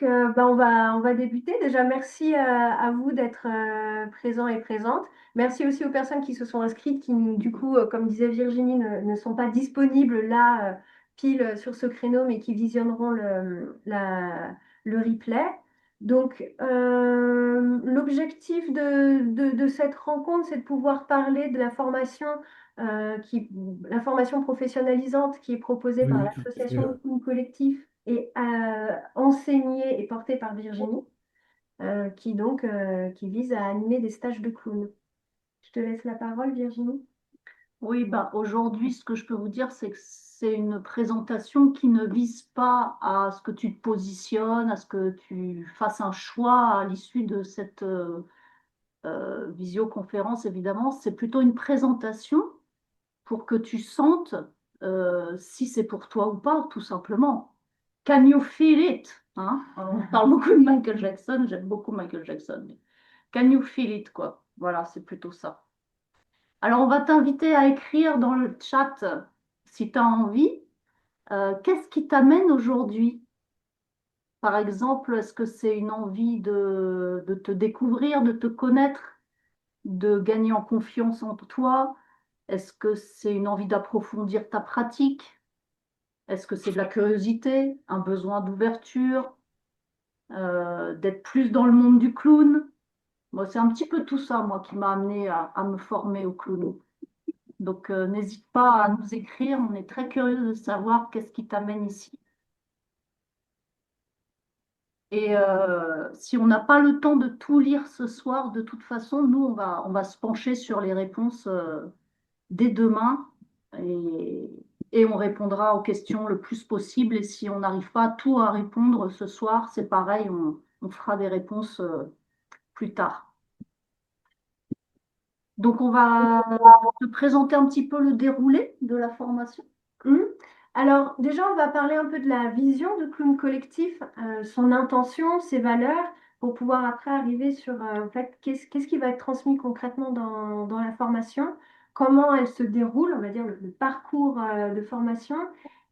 on va débuter. Déjà, merci à vous d'être présents et présentes. Merci aussi aux personnes qui se sont inscrites, qui, du coup, comme disait Virginie, ne sont pas disponibles là, pile sur ce créneau, mais qui visionneront le replay. Donc, l'objectif de cette rencontre, c'est de pouvoir parler de la formation professionnalisante qui est proposée par l'association Clown Collectif et enseignée et portée par Virginie, qui vise à animer des stages de clown. Je te laisse la parole, Virginie. Oui, bah, aujourd'hui, ce que je peux vous dire, c'est que c'est une présentation qui ne vise pas à ce que tu te positionnes, à ce que tu fasses un choix à l'issue de cette visioconférence, évidemment. C'est plutôt une présentation pour que tu sentes si c'est pour toi ou pas, tout simplement. Can you feel it? Hein? On parle beaucoup de Michael Jackson, j'aime beaucoup Michael Jackson. Mais can you feel it, quoi? Voilà, c'est plutôt ça. Alors, on va t'inviter à écrire dans le chat si tu as envie. Qu'est-ce qui t'amène aujourd'hui? Par exemple, est-ce que c'est une envie de te découvrir, de te connaître, de gagner en confiance en toi? Est-ce que c'est une envie d'approfondir ta pratique? Est-ce que c'est de la curiosité, un besoin d'ouverture, d'être plus dans le monde du clown? Moi, c'est un petit peu tout ça, moi, qui m'a amené à me former au clown. Donc, n'hésite pas à nous écrire. On est très curieux de savoir qu'est-ce qui t'amène ici. Et si on n'a pas le temps de tout lire ce soir, de toute façon, nous, on va se pencher sur les réponses dès demain et, et on répondra aux questions le plus possible. Et si on n'arrive pas à tout à répondre ce soir, c'est pareil, on fera des réponses plus tard. Donc, on va te présenter un petit peu le déroulé de la formation. Mhm. Alors, déjà, on va parler un peu de la vision de Clown Collectif, son intention, ses valeurs, pour pouvoir après arriver sur en fait, qu'est-ce qui va être transmis concrètement dans la formation, comment elle se déroule, on va dire le parcours de formation,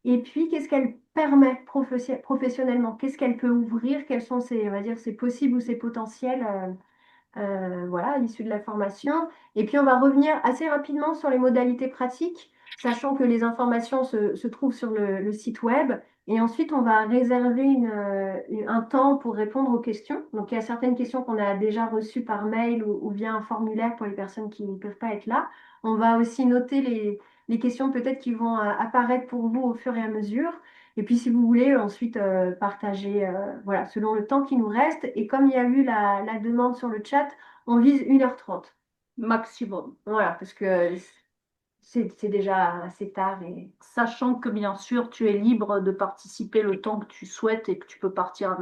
et puis qu'est-ce qu'elle permet professionnellement, qu'est-ce qu'elle peut ouvrir, quels sont ses, on va dire, ses possibles ou ses potentiels. Voilà, issus de la formation. Et puis, on va revenir assez rapidement sur les modalités pratiques, sachant que les informations se trouvent sur le site web. Et ensuite, on va réserver un temps pour répondre aux questions. Donc, il y a certaines questions qu'on a déjà reçues par mail ou via un formulaire pour les personnes qui ne peuvent pas être là. On va aussi noter les questions peut-être qui vont apparaître pour vous au fur et à mesure. Et puis, si vous voulez, ensuite partager, voilà, selon le temps qui nous reste. Et comme il y a eu la demande sur le chat, on vise 1h30. Maximum. Voilà, parce que c'est déjà assez tard. Sachant que bien sûr, tu es libre de participer le temps que tu souhaites et que tu peux partir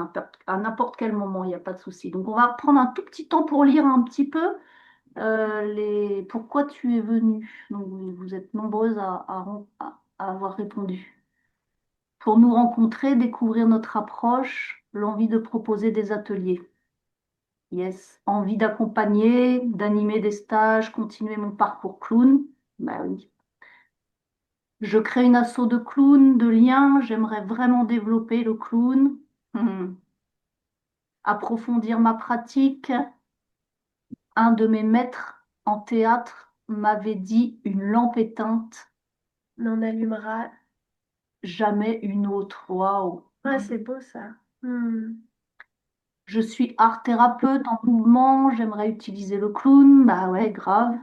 à n'importe quel moment, il n'y a pas de souci. Donc, on va prendre un tout petit temps pour lire un petit peu pourquoi tu es venu. Donc, vous êtes nombreuses à avoir répondu. Pour nous rencontrer, découvrir notre approche, l'envie de proposer des ateliers. Yes. Envie d'accompagner, d'animer des stages, continuer mon parcours clown. Bah oui. Je crée une asso de clown, de liens. J'aimerais vraiment développer le clown. Approfondir ma pratique. Un de mes maîtres en théâtre m'avait dit une lampe éteinte, On allumera. jamais une autre. Waouh! Ah, c'est beau ça. Je suis art thérapeute en mouvement, j'aimerais utiliser le clown. Bah ouais, grave.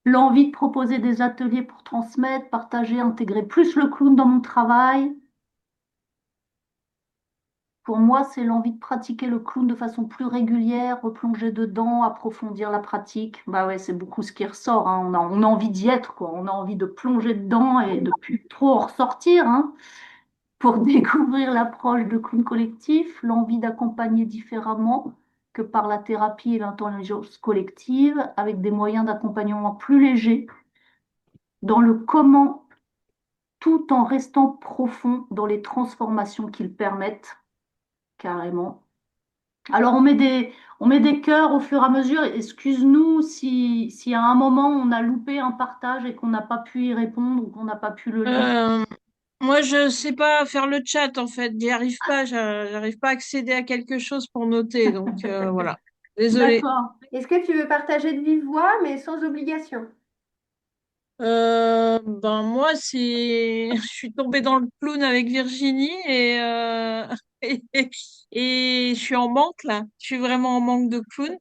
L'envie de proposer des ateliers pour transmettre, partager, intégrer plus le clown dans mon travail. Pour moi, c'est l'envie de pratiquer le clown de façon plus régulière, replonger dedans, approfondir la pratique. Bah ouais, c'est beaucoup ce qui ressort, hein. On a envie d'y être, quoi. On a envie de plonger dedans et de plus trop en ressortir, hein. Pour découvrir l'approche de clown collectif, l'envie d'accompagner différemment que par la thérapie et l'intelligence collective, avec des moyens d'accompagnement plus légers, dans le comment, tout en restant profond dans les transformations qu'ils permettent, carrément. Alors, on met des cœurs au fur et à mesure. Excuse-nous si à un moment on a loupé un partage et qu'on n'a pas pu y répondre ou qu'on n'a pas pu le lire. Euh, Moi, je sais pas faire le chat en fait. J'y arrive pas. J'arrive pas à accéder à quelque chose pour noter. Donc voilà. Désolée. D'accord. Est-ce que tu veux partager de vive voix, mais sans obligation? Ben moi, je suis tombée dans le clown avec Virginie et, et je suis en manque là. Je suis vraiment en manque de clown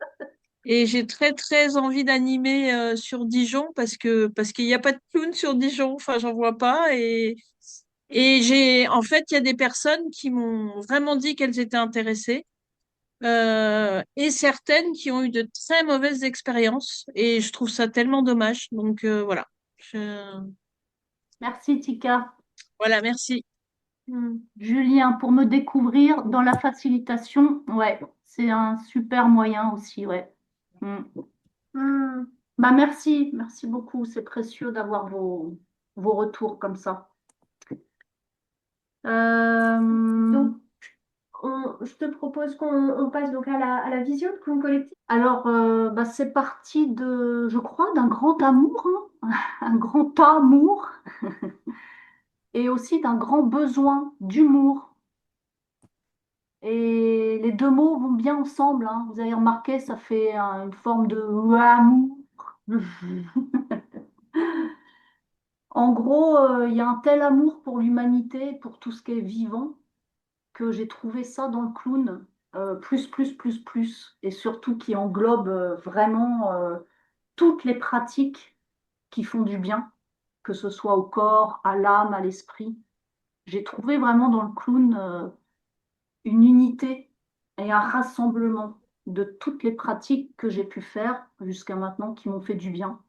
et j'ai très très envie d'animer sur Dijon parce qu'il n'y a pas de clown sur Dijon. Enfin, j'en vois pas et j'ai en fait il y a des personnes qui m'ont vraiment dit qu'elles étaient intéressées et certaines qui ont eu de très mauvaises expériences et je trouve ça tellement dommage. Donc voilà. Merci, Tika. Voilà, merci. Julien, pour me découvrir dans la facilitation, ouais, c'est un super moyen aussi, ouais. Mm. Hmm. Bah merci, merci beaucoup. C'est précieux d'avoir vos retours comme ça. Euh, Donc, je te propose qu'on passe donc à la vision de clown collectif. alors, bah, c'est parti de, je crois, d'un grand amour, hein, un grand amour, et aussi d'un grand besoin d'humour. Et les deux mots vont bien ensemble, hein. Vous avez remarqué, ça fait une forme de amour. En gros, il y a un tel amour pour l'humanité, pour tout ce qui est vivant, que j'ai trouvé ça dans le clown, plus, et surtout qui englobe vraiment toutes les pratiques qui font du bien, que ce soit au corps, à l'âme, à l'esprit. J'ai trouvé vraiment dans le clown une unité et un rassemblement de toutes les pratiques que j'ai pu faire jusqu'à maintenant qui m'ont fait du bien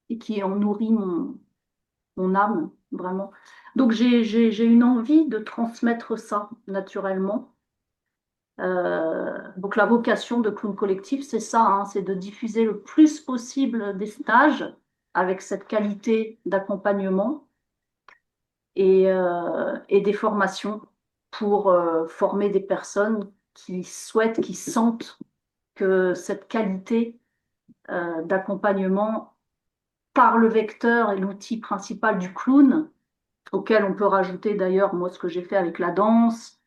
et qui ont nourri mon âme, vraiment. Donc j'ai une envie de transmettre ça naturellement. Donc la vocation de Clown Collectif, c'est ça, hein, c'est de diffuser le plus possible des stages avec cette qualité d'accompagnement et des formations pour former des personnes qui souhaitent, qui sentent que cette qualité d'accompagnement par le vecteur et l'outil principal du clown, auquel on peut rajouter d'ailleurs moi ce que j'ai fait avec la danse,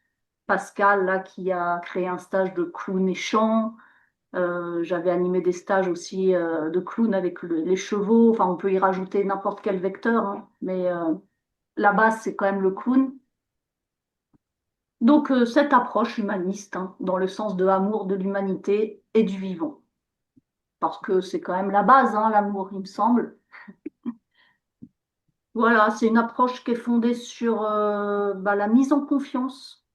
Pascal là qui a créé un stage de clown et chant, j'avais animé des stages aussi de clown avec les chevaux, enfin on peut y rajouter n'importe quel vecteur, hein, mais la base c'est quand même le clown. Donc cette approche humaniste, hein, dans le sens de amour de l'humanité et du vivant, parce que c'est quand même la base, hein, l'amour, il me semble. Voilà, c'est une approche qui est fondée sur bah, la mise en confiance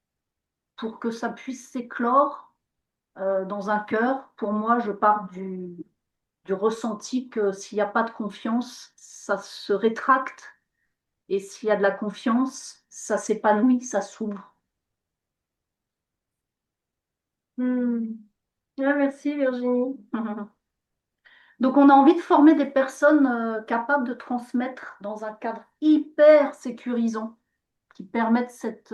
pour que ça puisse s'éclore dans un cœur. Pour moi, je pars du ressenti que s'il n'y a pas de confiance, ça se rétracte. Et s'il y a de la confiance, ça s'épanouit, ça s'ouvre. Hmm. Ah, merci Virginie. Donc, on a envie de former des personnes capables de transmettre dans un cadre hyper sécurisant, qui permettent cette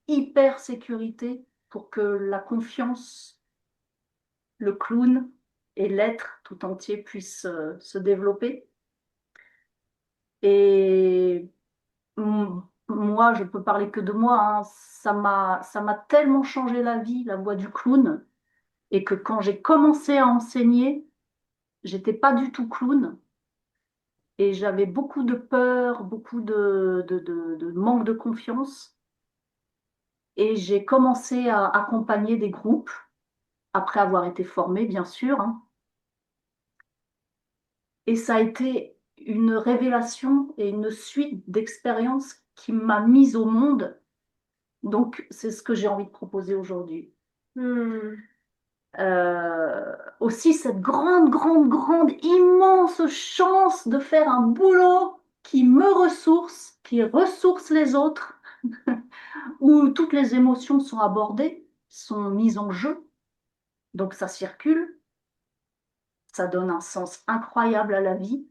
hyper sécurité pour que la confiance, le clown et l'être tout entier puissent se développer. Et moi, je peux parler que de moi, hein, ça m'a tellement changé la vie, la voix du clown, et que quand j'ai commencé à enseigner, j'étais pas du tout clown. Et j'avais beaucoup de peur, beaucoup de manque de confiance. Et j'ai commencé à accompagner des groupes, après avoir été formée, bien sûr, hein. Et ça a été une révélation et une suite d'expériences qui m'a mise au monde. Donc, c'est ce que j'ai envie de proposer aujourd'hui. Hmm. Aussi, cette grande, immense chance de faire un boulot qui me ressource, qui ressource les autres, où toutes les émotions sont abordées, sont mises en jeu, donc ça circule, ça donne un sens incroyable à la vie.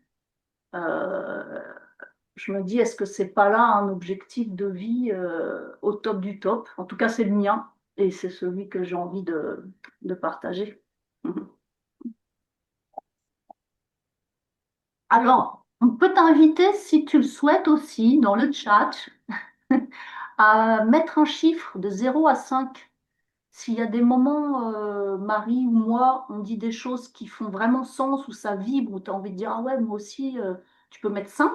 Euh, je me dis, est-ce que c'est pas là un objectif de vie au top du top? En tout cas, c'est le mien et c'est celui que j'ai envie de partager. Alors, On peut t'inviter, si tu le souhaites aussi, dans le chat, à mettre un chiffre de 0 à 5. S'il y a des moments, Marie ou moi, on dit des choses qui font vraiment sens, où ça vibre, où tu as envie de dire, ah ouais, moi aussi, tu peux mettre 5.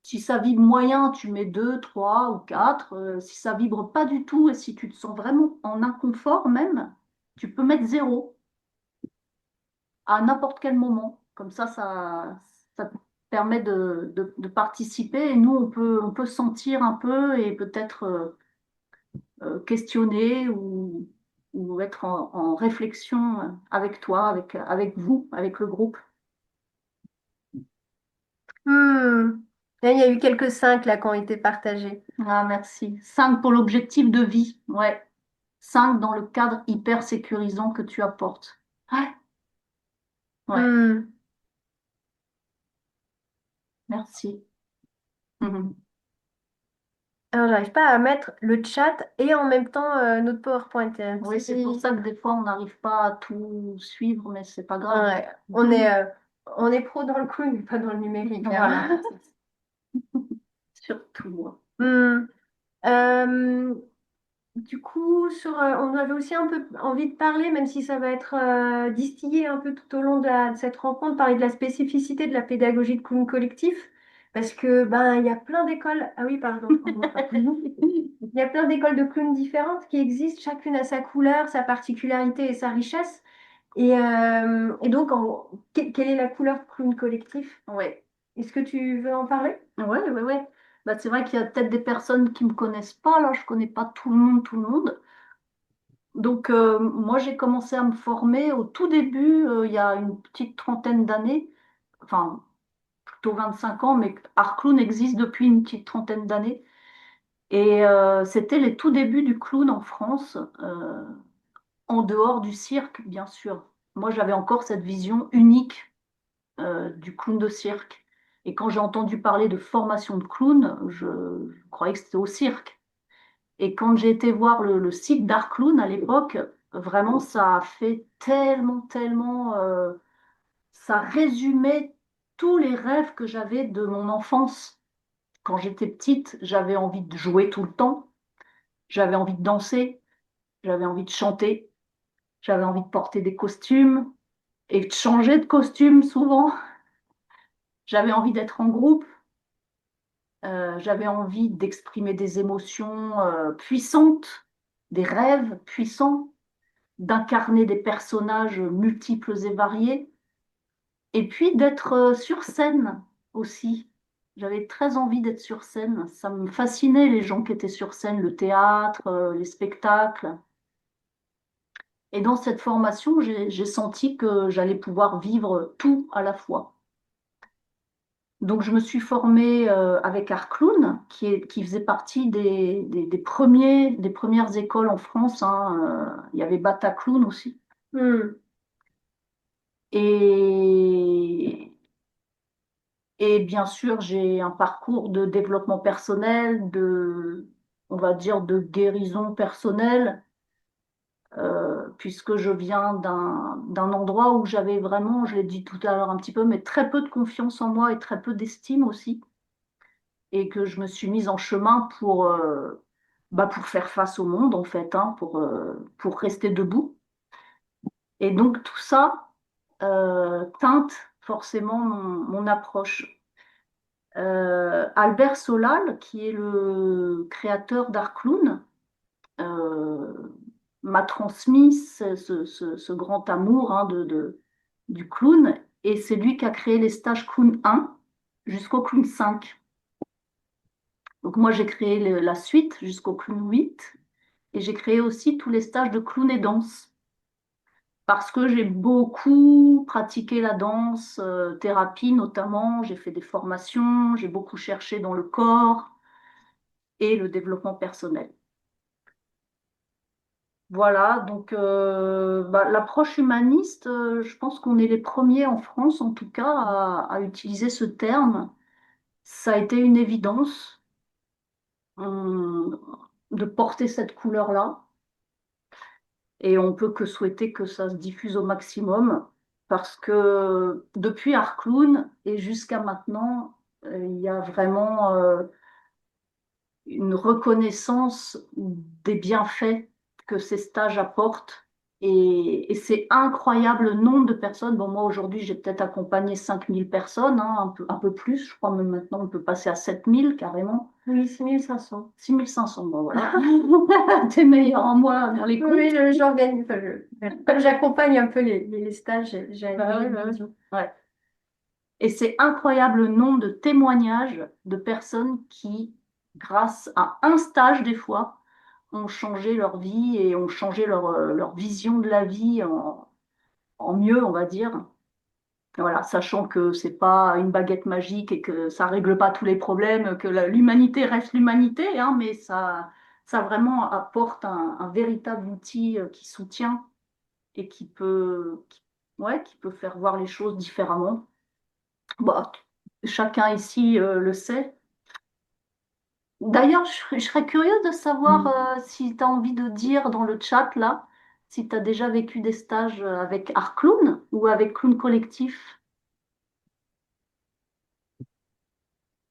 Si ça vibre moyen, tu mets 2, 3 ou 4. Si ça vibre pas du tout et si tu te sens vraiment en inconfort même, tu peux mettre 0 à n'importe quel moment. Comme ça te permet de participer et nous, on peut sentir un peu et peut-être questionner ou être en réflexion avec toi, avec vous, avec le groupe. Hmm. Là, il y a eu quelques 5 là qui ont été partagés. Ah, merci. 5 pour l'objectif de vie. Ouais. 5 dans le cadre hyper sécurisant que tu apportes. Ouais. Ouais. Hmm. Merci. Mhm. Alors, j'arrive pas à mettre le chat et en même temps notre PowerPoint. Oui, c'est pour ça que des fois, on n'arrive pas à tout suivre, mais c'est pas grave. Ouais, on est pro dans le cloud, mais pas dans le numérique, Voilà. hein. Surtout. Hmm. Euh, Du coup, on avait aussi un peu envie de parler, même si ça va être distillé un peu tout au long de cette rencontre, parler de la spécificité de la pédagogie de clown collectif, parce que ben il y a plein d'écoles. Ah oui, pardon. On voit pas. Il y a plein d'écoles de clowns différentes qui existent, chacune a sa couleur, sa particularité et sa richesse. Et donc, quelle est la couleur de clown collectif? Ouais. Est-ce que tu veux en parler? Ouais, ouais, ouais. Bah, c'est vrai qu'il y a peut-être des personnes qui me connaissent pas. Là, je connais pas tout le monde, tout le monde. Donc, moi, j'ai commencé à me former au tout début, il y a une petite trentaine d'années, enfin, plutôt 25 ans, mais Art Clown existe depuis une petite trentaine d'années. Et c'était les tout débuts du clown en France, en dehors du cirque, bien sûr. Moi, j'avais encore cette vision unique du clown de cirque. Et quand j'ai entendu parler de formation de clown, je croyais que c'était au cirque. Et quand j'ai été voir le site d'Art Clown à l'époque, vraiment, ça a fait tellement, tellement, ça résumait tous les rêves que j'avais de mon enfance. Quand j'étais petite, j'avais envie de jouer tout le temps, j'avais envie de danser, j'avais envie de chanter, j'avais envie de porter des costumes et de changer de costume souvent. J'avais envie d'être en groupe, j'avais envie d'exprimer des émotions puissantes, des rêves puissants, d'incarner des personnages multiples et variés, et puis d'être sur scène aussi. J'avais très envie d'être sur scène. Ça me fascinait les gens qui étaient sur scène, le théâtre, les spectacles. Et dans cette formation, j'ai senti que j'allais pouvoir vivre tout à la fois. Donc, je me suis formée avec Art Clown, qui faisait partie des premières écoles en France, hein. Il y avait Bataclown aussi. Hmm. Et, et bien sûr, j'ai un parcours de développement personnel, on va dire, de guérison personnelle, puisque je viens d'un endroit où j'avais vraiment, je l'ai dit tout à l'heure un petit peu, mais très peu de confiance en moi et très peu d'estime aussi. Et que je me suis mise en chemin pour faire face au monde, en fait, hein, pour rester debout. Et donc, tout ça teinte forcément mon approche. Albert Solal, qui est le créateur d'Art Clown, euh, m'a transmis ce grand amour, hein, du clown, et c'est lui qui a créé les stages Clown 1 jusqu'au Clown 5. Donc moi, j'ai créé la suite jusqu'au Clown 8, et j'ai créé aussi tous les stages de clown et danse, parce que j'ai beaucoup pratiqué la danse, thérapie notamment, j'ai fait des formations, j'ai beaucoup cherché dans le corps et le développement personnel. Voilà, donc l'approche humaniste, je pense qu'on est les premiers en France, en tout cas, à utiliser ce terme. Ça a été une évidence euh, de porter cette couleur-là, et on peut que souhaiter que ça se diffuse au maximum. parce que depuis Arclown et jusqu'à maintenant, il y a vraiment une reconnaissance des bienfaits que ces stages apportent. Et c'est incroyable le nombre de personnes. Bon, moi, aujourd'hui, j'ai peut-être accompagné 5000 personnes, hein, un peu plus. Je crois même maintenant, on peut passer à 7000 carrément. Oui, 6500. 6500, bon voilà. T'es meilleur en moi dans les comptes. Oui, j'organise, enfin, comme j'accompagne un peu les stages, j'ai Bah ouais, une bah ouais. vision. Ouais. Et c'est incroyable le nombre de témoignages de personnes qui, grâce à un stage des fois, ont changé leur vie et ont changé leur vision de la vie en mieux, on va dire. Et voilà, sachant que c'est pas une baguette magique et que ça règle pas tous les problèmes, que l'humanité reste l'humanité, hein, mais ça vraiment apporte un véritable outil qui soutient et ouais, qui peut faire voir les choses différemment. Bah, chacun ici le sait. D'ailleurs, je serais curieuse de savoir si tu as envie de dire dans le chat là, si tu as déjà vécu des stages avec Art Clown ou avec Clown Collectif.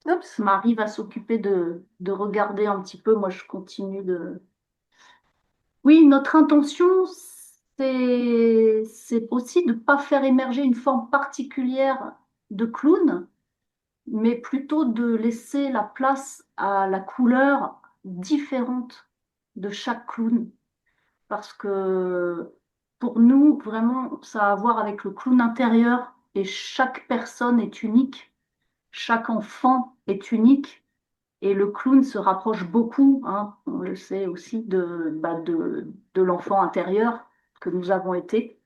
Oups. Marie va s'occuper de regarder un petit peu. Moi, je continue de. Oui, notre intention, c'est aussi de ne pas faire émerger une forme particulière de clown, mais plutôt de laisser la place à la couleur différente de chaque clown. Parce que pour nous, vraiment, ça a à voir avec le clown intérieur et chaque personne est unique, chaque enfant est unique et le clown se rapproche beaucoup, hein, on le sait aussi, de l'enfant intérieur que nous avons été.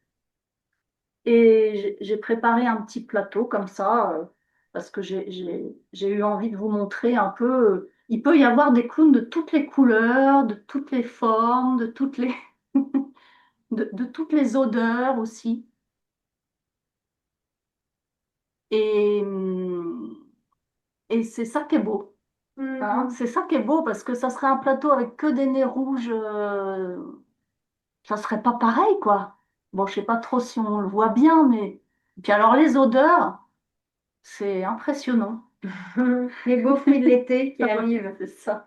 Et j'ai préparé un petit plateau comme ça, parce que j'ai eu envie de vous montrer un peu. Il peut y avoir des clowns de toutes les couleurs, de toutes les formes, de toutes les, de toutes les odeurs aussi. Et, et c'est ça qui est beau. Hein. Mhm. C'est ça qui est beau parce que ça serait un plateau avec que des nez rouges, ça serait pas pareil, quoi. Bon, je sais pas trop si on le voit bien, mais. Puis alors les odeurs, c'est impressionnant. Les beaux fruits de l'été qui Ah ouais, arrivent. c'est ça.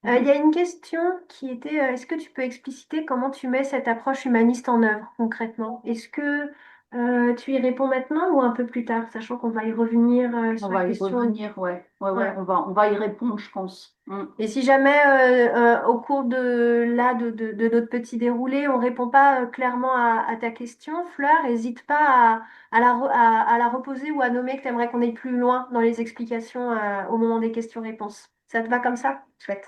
Il y a une question qui était, est-ce que tu peux expliciter comment tu mets cette approche humaniste en œuvre concrètement? Est-ce que tu y réponds maintenant ou un peu plus tard, sachant qu'on va y revenir On sur la va y question. revenir, ouais. Ouais, ouais, Ouais. on va y répondre, je pense. Mm. Et si jamais au cours de notre petit déroulé, on répond pas clairement à ta question, Fleur, n'hésite pas à la reposer ou à nommer que tu aimerais qu'on aille plus loin dans les explications au moment des questions-réponses. Ça te va comme ça? Chouette.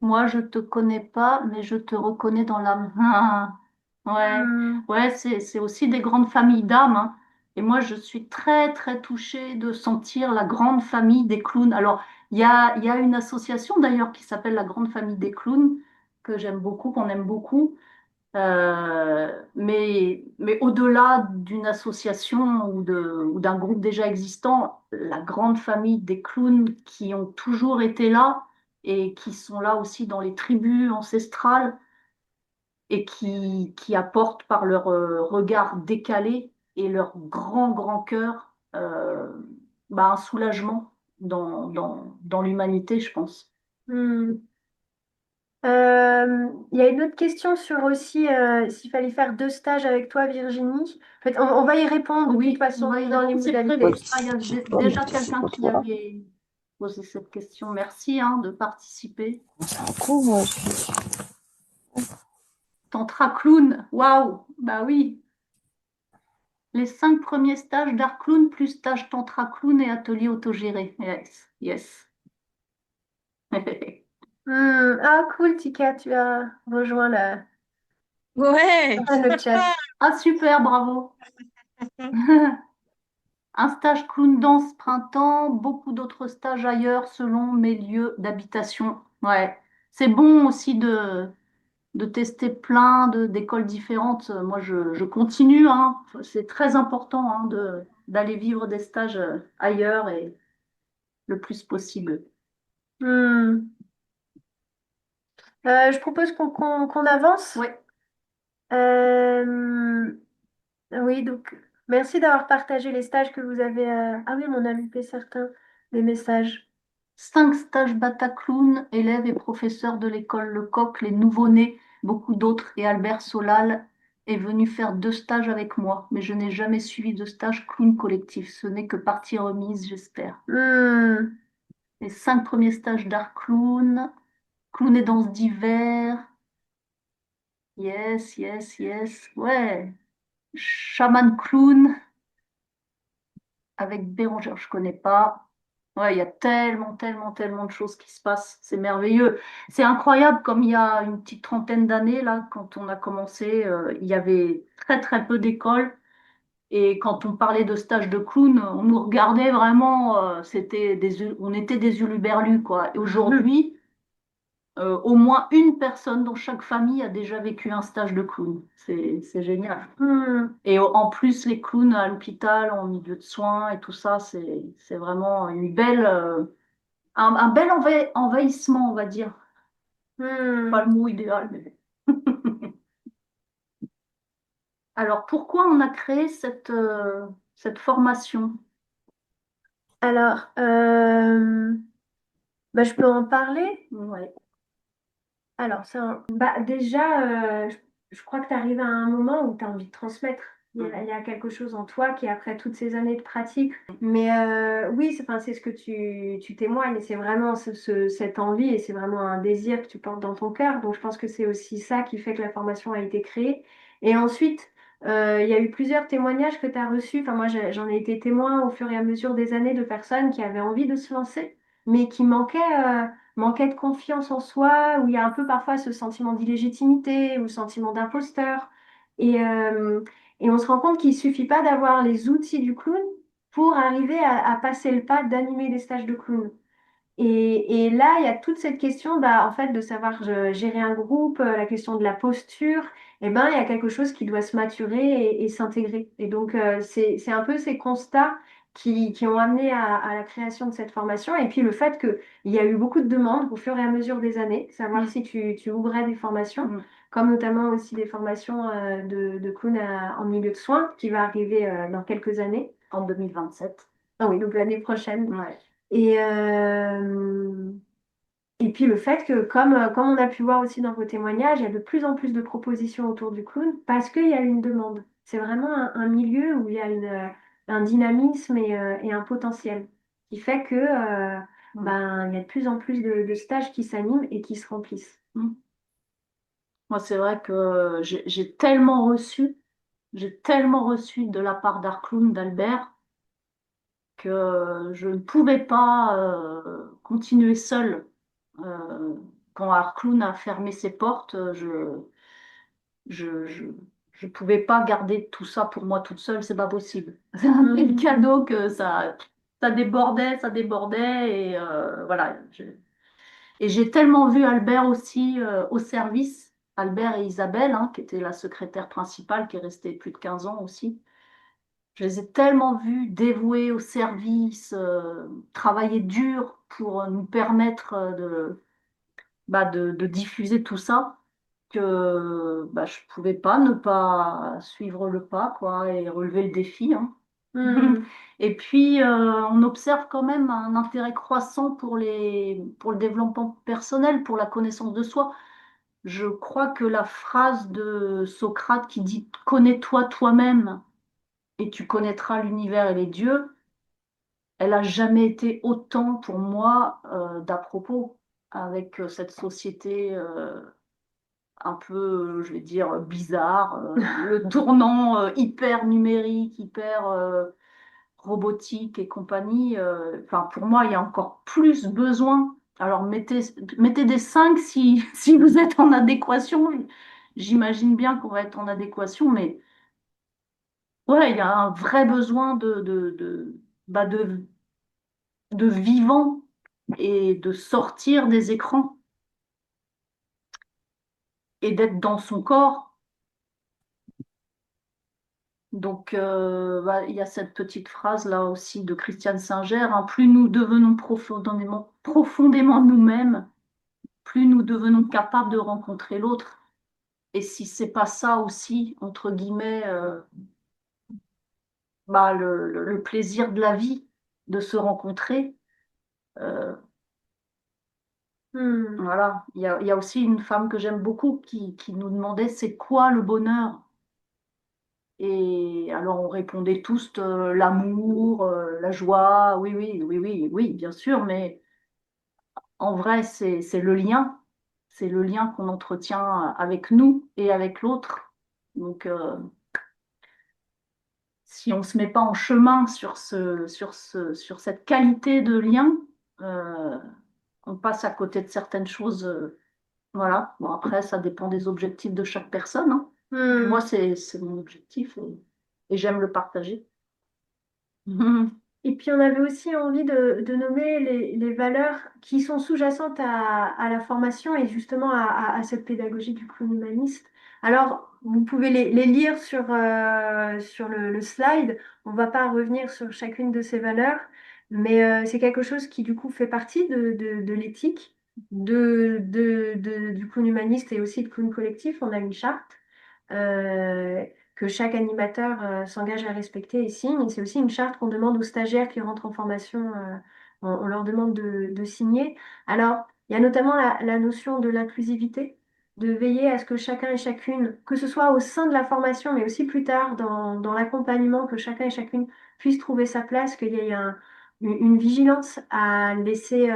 Moi, je te connais pas, mais je te reconnais dans l'âme. Ah, ouais, Hmm. ouais, c'est aussi des grandes familles d'âmes, hein. Et moi, je suis très, très touchée de sentir la grande famille des clowns. Alors, il y a une association d'ailleurs qui s'appelle la Grande Famille des Clowns, que j'aime beaucoup, qu'on aime beaucoup. Mais au-delà d'une association ou d'un groupe déjà existant, la grande famille des clowns qui ont toujours été là et qui sont là aussi dans les tribus ancestrales et qui apportent par leur regard décalé et leur grand, grand cœur bah, un soulagement dans l'humanité, je pense. Hmm. Il y a une autre question sur aussi s'il fallait faire deux stages avec toi, Virginie. En fait, on va y répondre de toute Oui, on façon va y dans les répondre, c'est modalités. prévu. Ah, il y a déjà quelqu'un qui avait posé cette question. Merci hein, de participer. Tantra Clown, waouh, bah oui. Les 5 premiers stages d'art clown plus stage tantra clown et atelier autogéré. Yes, yes. Ah, cool, Tika, tu as rejoint Ouais. le chat. Ah super, bravo. Un stage clown danse printemps, beaucoup d'autres stages ailleurs selon mes lieux d'habitation. Ouais, c'est bon aussi de tester plein d'écoles différentes. Moi, je continue, hein. C'est très important hein, d'aller vivre des stages ailleurs et le plus possible. Hmm. Je propose qu'on avance. Ouais. Euh, oui, donc merci d'avoir partagé les stages que vous avez. Ah oui, mais on a loupé certains des messages. 5 stages Bataclown, élèves et professeurs de l'école Lecoq, les nouveau-nés, beaucoup d'autres, et Albert Solal est venu faire 2 stages avec moi, mais je n'ai jamais suivi de stage clown collectif. Ce n'est que partie remise, j'espère. Hmm, Les 5 premiers stages d'art clown, clown et danse d'hiver. Yes, yes, yes. Ouais. Chaman clown avec Bérangère, je connais pas. Ouais, il y a tellement, tellement, tellement de choses qui se passent. C'est merveilleux. C'est incroyable comme il y a une petite trentaine d'années, là, quand on a commencé, il y avait très, très peu d'écoles. Et quand on parlait de stage de clown, on nous regardait vraiment, on était des huluberlus, quoi. Et aujourd'hui, au moins une personne dans chaque famille a déjà vécu un stage de clown. C'est génial. hmm, Et en plus, les clowns à l'hôpital, en milieu de soins et tout ça, c'est vraiment un bel envahissement, on va dire. Pas hmm. le mot idéal, mais... Alors, pourquoi on a créé cette formation? Alors, bah, je peux en parler. Ouais. Alors, bah, déjà, je crois que tu arrives à un moment où tu as envie de transmettre. Il y a quelque chose en toi qui, après toutes ces années de pratique, mais oui, enfin, c'est ce que tu témoignes, et c'est vraiment cette envie, et c'est vraiment un désir que tu portes dans ton cœur. Donc, je pense que c'est aussi ça qui fait que la formation a été créée. Et ensuite, il y a eu plusieurs témoignages que tu as reçus. Enfin, moi, j'en ai été témoin au fur et à mesure des années de personnes qui avaient envie de se lancer, mais qui manquait de confiance en soi, où il y a un peu parfois ce sentiment d'illégitimité ou sentiment d'imposteur. Et, euh, et on se rend compte qu'il suffit pas d'avoir les outils du clown pour arriver à passer le pas d'animer des stages de clown. Et là, il y a toute cette question, bah, en fait, de savoir gérer un groupe, la question de la posture. Et ben, il y a quelque chose qui doit se maturer et s'intégrer. Et donc, c'est un peu ces constats qui ont amené à la création de cette formation. Et puis, le fait qu'il y a eu beaucoup de demandes au fur et à mesure des années, savoir Mm. si tu ouvrais des formations, Mm. comme notamment aussi des formations de clown en milieu de soins, qui va arriver dans quelques années. En 2027. Ah oui, donc l'année prochaine. Ouais. Et, euh, et puis le fait que, comme on a pu voir aussi dans vos témoignages, il y a de plus en plus de propositions autour du clown parce qu'il y a une demande. C'est vraiment un milieu où il y a un dynamisme et un potentiel qui fait que Mm. ben, il y a de plus en plus de stages qui s'animent et qui se remplissent. Mm. Moi, c'est vrai que j'ai tellement reçu de la part d'Arclown, d'Albert, que je ne pouvais pas continuer seule. Euh, Quand Arclown a fermé ses portes, je, je, je pouvais pas garder tout ça pour moi toute seule, c'est pas possible. C'est un tel Mhm. cadeau que ça débordait, et voilà. Et j'ai tellement vu Albert aussi au service, Albert et Isabelle, hein, qui était la secrétaire principale, qui est restée plus de 15 ans aussi. Je les ai tellement vus dévoués au service, travailler dur pour nous permettre de diffuser tout ça, que bah, je ne pouvais pas ne pas suivre le pas, quoi, et relever le défi, hein. Mhm. Et puis, on observe quand même un intérêt croissant pour le développement personnel, pour la connaissance de soi. Je crois que la phrase de Socrate qui dit «Connais-toi toi-même et tu connaîtras l'univers et les dieux», elle a jamais été autant pour moi d'à propos avec cette société un peu, je vais dire, bizarre, le tournant hyper numérique, hyper robotique et compagnie. Enfin, pour moi, il y a encore plus besoin. Alors, mettez des 5 si, si vous êtes en adéquation. J'imagine bien qu'on va être en adéquation, mais ouais, il y a un vrai besoin bah, de vivant et de sortir des écrans et d'être dans son corps. Donc, bah, il y a cette petite phrase là aussi de Christiane Singer, hein, plus nous devenons profondément nous-mêmes, plus nous devenons capables de rencontrer l'autre. Et si c'est pas ça aussi, entre guillemets, bah, le plaisir de la vie, de se rencontrer, euh, Hmm. voilà. Il y a aussi une femme que j'aime beaucoup qui nous demandait c'est quoi le bonheur? Et alors on répondait tous l'amour, la joie, oui, oui, oui, oui, oui, bien sûr, mais en vrai, c'est le lien. C'est le lien qu'on entretient avec nous et avec l'autre. Donc, si on ne se met pas en chemin sur cette qualité de lien, euh, on passe à côté de certaines choses. Voilà. Bon, après, ça dépend des objectifs de chaque personne, hein. Moi, Hmm. c'est mon objectif et j'aime le partager. Mhm. Et puis on avait aussi envie de nommer les valeurs qui sont sous-jacentes à la formation et justement à cette pédagogie du clown humaniste. Alors, vous pouvez les lire sur le slide. On ne va pas revenir sur chacune de ces valeurs, mais c'est quelque chose qui du coup fait partie de l'éthique du clown humaniste et aussi de clown collectif. On a une charte. Euh, que chaque animateur s'engage à respecter et signe. Et c'est aussi une charte qu'on demande aux stagiaires qui rentrent en formation, on leur demande de signer. Alors, il y a notamment la notion de l'inclusivité, de veiller à ce que chacun et chacune, que ce soit au sein de la formation, mais aussi plus tard dans l'accompagnement, que chacun et chacune puisse trouver sa place, qu'il y ait une vigilance à laisser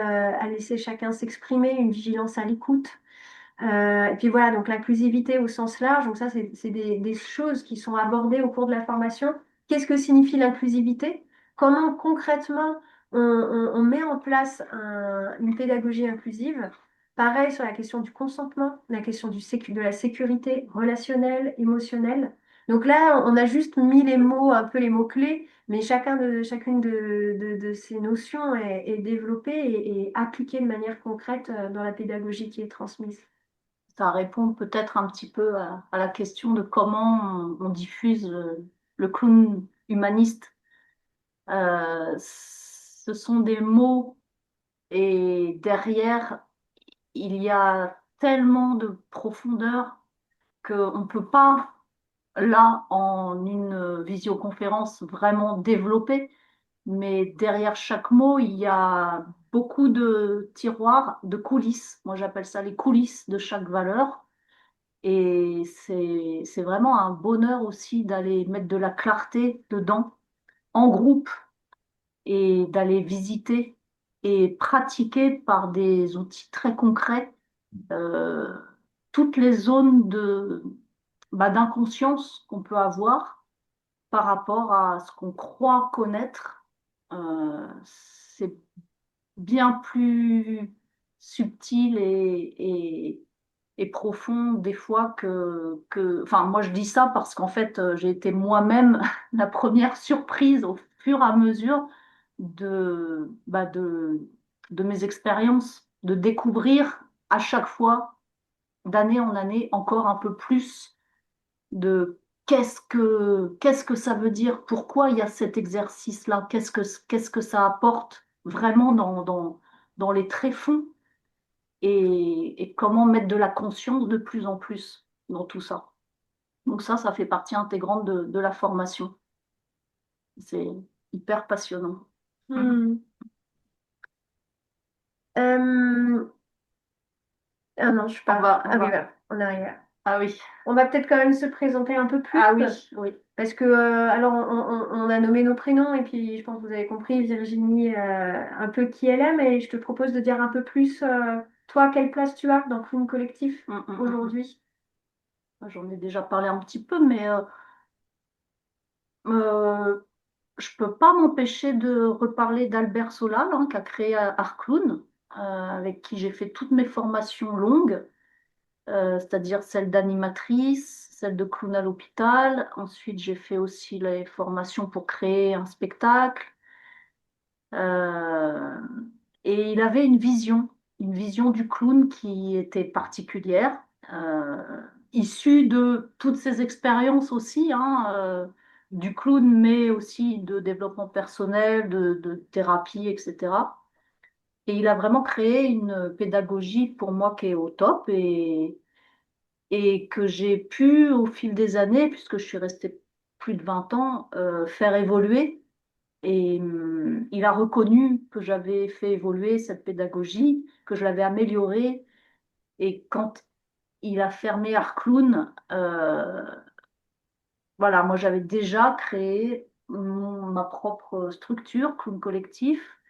chacun s'exprimer, une vigilance à l'écoute. Et puis voilà, donc l'inclusivité au sens large, donc ça, c'est des choses qui sont abordées au cours de la formation. Qu'est-ce que signifie l'inclusivité? Comment concrètement on met en place une pédagogie inclusive? Pareil sur la question du consentement, la question de la sécurité relationnelle, émotionnelle. Donc là, on a juste mis les mots, un peu les mots-clés, mais chacune de ces notions est développée et appliquée de manière concrète dans la pédagogie qui est transmise. Ça répond peut-être un petit peu à la question de comment on diffuse le clown humaniste. Ce sont des mots et derrière, il y a tellement de profondeur qu'on ne peut pas, là, en une visioconférence, vraiment développer. Mais derrière chaque mot, il y a beaucoup de tiroirs, de coulisses. Moi, j'appelle ça les coulisses de chaque valeur. Et c'est vraiment un bonheur aussi d'aller mettre de la clarté dedans, en groupe, et d'aller visiter et pratiquer par des outils très concrets euh, toutes les zones d'inconscience qu'on peut avoir par rapport à ce qu'on croit connaître. C'est bien plus subtil et profond des fois Enfin, moi je dis ça parce qu'en fait, j'ai été moi-même la première surprise au fur et à mesure de mes expériences, de découvrir à chaque fois, d'année en année, encore un peu plus de qu'est-ce que ça veut dire, pourquoi il y a cet exercice-là, qu'est-ce que ça apporte vraiment dans les tréfonds et comment mettre de la conscience de plus en plus dans tout ça. Donc ça fait partie intégrante de la formation. C'est hyper passionnant. Mhm. Hmm. Euh, Ah non, je suis On pas. va, on Ah oui, va. voilà, on arrive là. Ah oui, On va peut-être quand même se présenter un peu plus. ah oui, oui. Parce que, alors, on a nommé nos prénoms et puis je pense que vous avez compris, Virginie, un peu qui elle est, mais je te propose de dire un peu plus, toi, quelle place tu as dans Clown Collectif Mm. aujourd'hui? J'en ai déjà parlé un petit peu, mais euh, je peux pas m'empêcher de reparler d'Albert Solal, hein, qui a créé Art Clown, avec qui j'ai fait toutes mes formations longues, c'est-à-dire celle d'animatrice, celle de clown à l'hôpital. Ensuite, j'ai fait aussi les formations pour créer un spectacle. Euh, et il avait une vision du clown qui était particulière, issue de toutes ses expériences aussi, hein, du clown, mais aussi de développement personnel, de thérapie, etc. Et il a vraiment créé une pédagogie pour moi qui est au top. et que j'ai pu, au fil des années, puisque je suis restée plus de 20 ans, faire évoluer. Et il a reconnu que j'avais fait évoluer cette pédagogie, que je l'avais améliorée. Et quand il a fermé Arclown, voilà, moi j'avais déjà créé ma propre structure, Clown Collectif.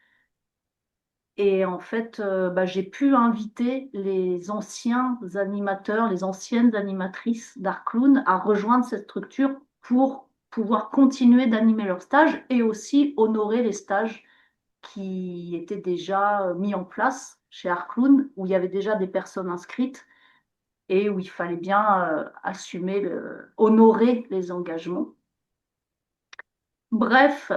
Et en fait, bah, j'ai pu inviter les anciens animateurs, les anciennes animatrices d'Arclown à rejoindre cette structure pour pouvoir continuer d'animer leurs stages et aussi honorer les stages qui étaient déjà mis en place chez Arclown, où il y avait déjà des personnes inscrites et où il fallait bien assumer, honorer les engagements. Bref,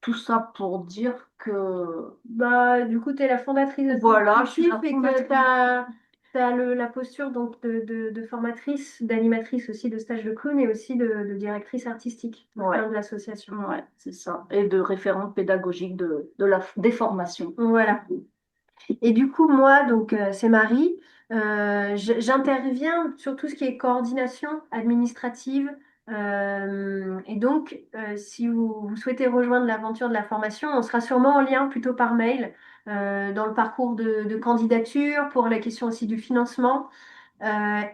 tout ça pour dire que Bah, du coup, tu es la fondatrice de ce voilà, je suis collectif la et que fondatrice. tu as, la posture donc, de formatrice, d'animatrice aussi de stage de clown et aussi de directrice artistique au Ouais, sein de l'association. ouais, c'est ça. Et de référente pédagogique des formations. Voilà. Et du coup, moi, donc, c'est Marie. J'interviens sur tout ce qui est coordination administrative. Et donc, si vous souhaitez rejoindre l'aventure de la formation, on sera sûrement en lien plutôt par mail dans le parcours de candidature, pour la question aussi du financement.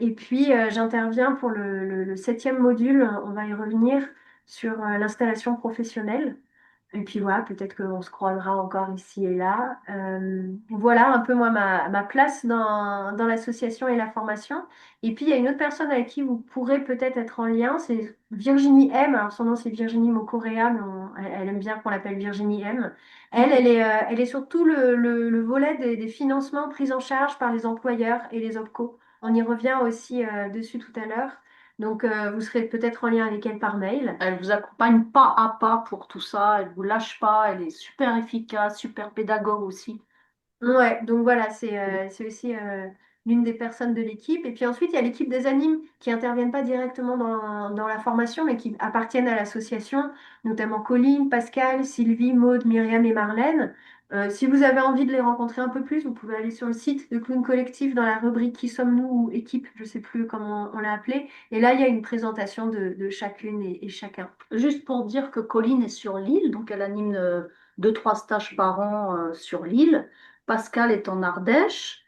Et puis, j'interviens pour le septième module. On va y revenir sur l'installation professionnelle. Et puis voilà, peut-être qu'on se croisera encore ici et là. Voilà un peu moi ma place dans l'association et la formation. Et puis il y a une autre personne avec qui vous pourrez peut-être être en lien, c'est Virginie M. Alors son nom c'est Virginie Mokorea, mais elle aime bien qu'on l'appelle Virginie M. Elle est sur tout le volet des financements pris en charge par les employeurs et les OPCO. On y revient aussi dessus tout à l'heure. Donc vous serez peut-être en lien avec elle par mail. Elle vous accompagne pas à pas pour tout ça, elle vous lâche pas, elle est super efficace, super pédagogue aussi. Ouais, donc voilà, c'est aussi l'une des personnes de l'équipe. Et puis ensuite, il y a l'équipe des animes qui interviennent pas directement dans la formation, mais qui appartiennent à l'association, notamment Colline, Pascal, Sylvie, Maude, Myriam et Marlène. Si vous avez envie de les rencontrer un peu plus, vous pouvez aller sur le site de Clown Collectif dans la rubrique Qui sommes-nous ou équipe, je sais plus comment on l'a appelé. Et là, il y a une présentation de chacune et chacun. Juste pour dire que Colline est sur l'île, donc elle anime 2, 3 stages par an sur l'île. Pascal est en Ardèche,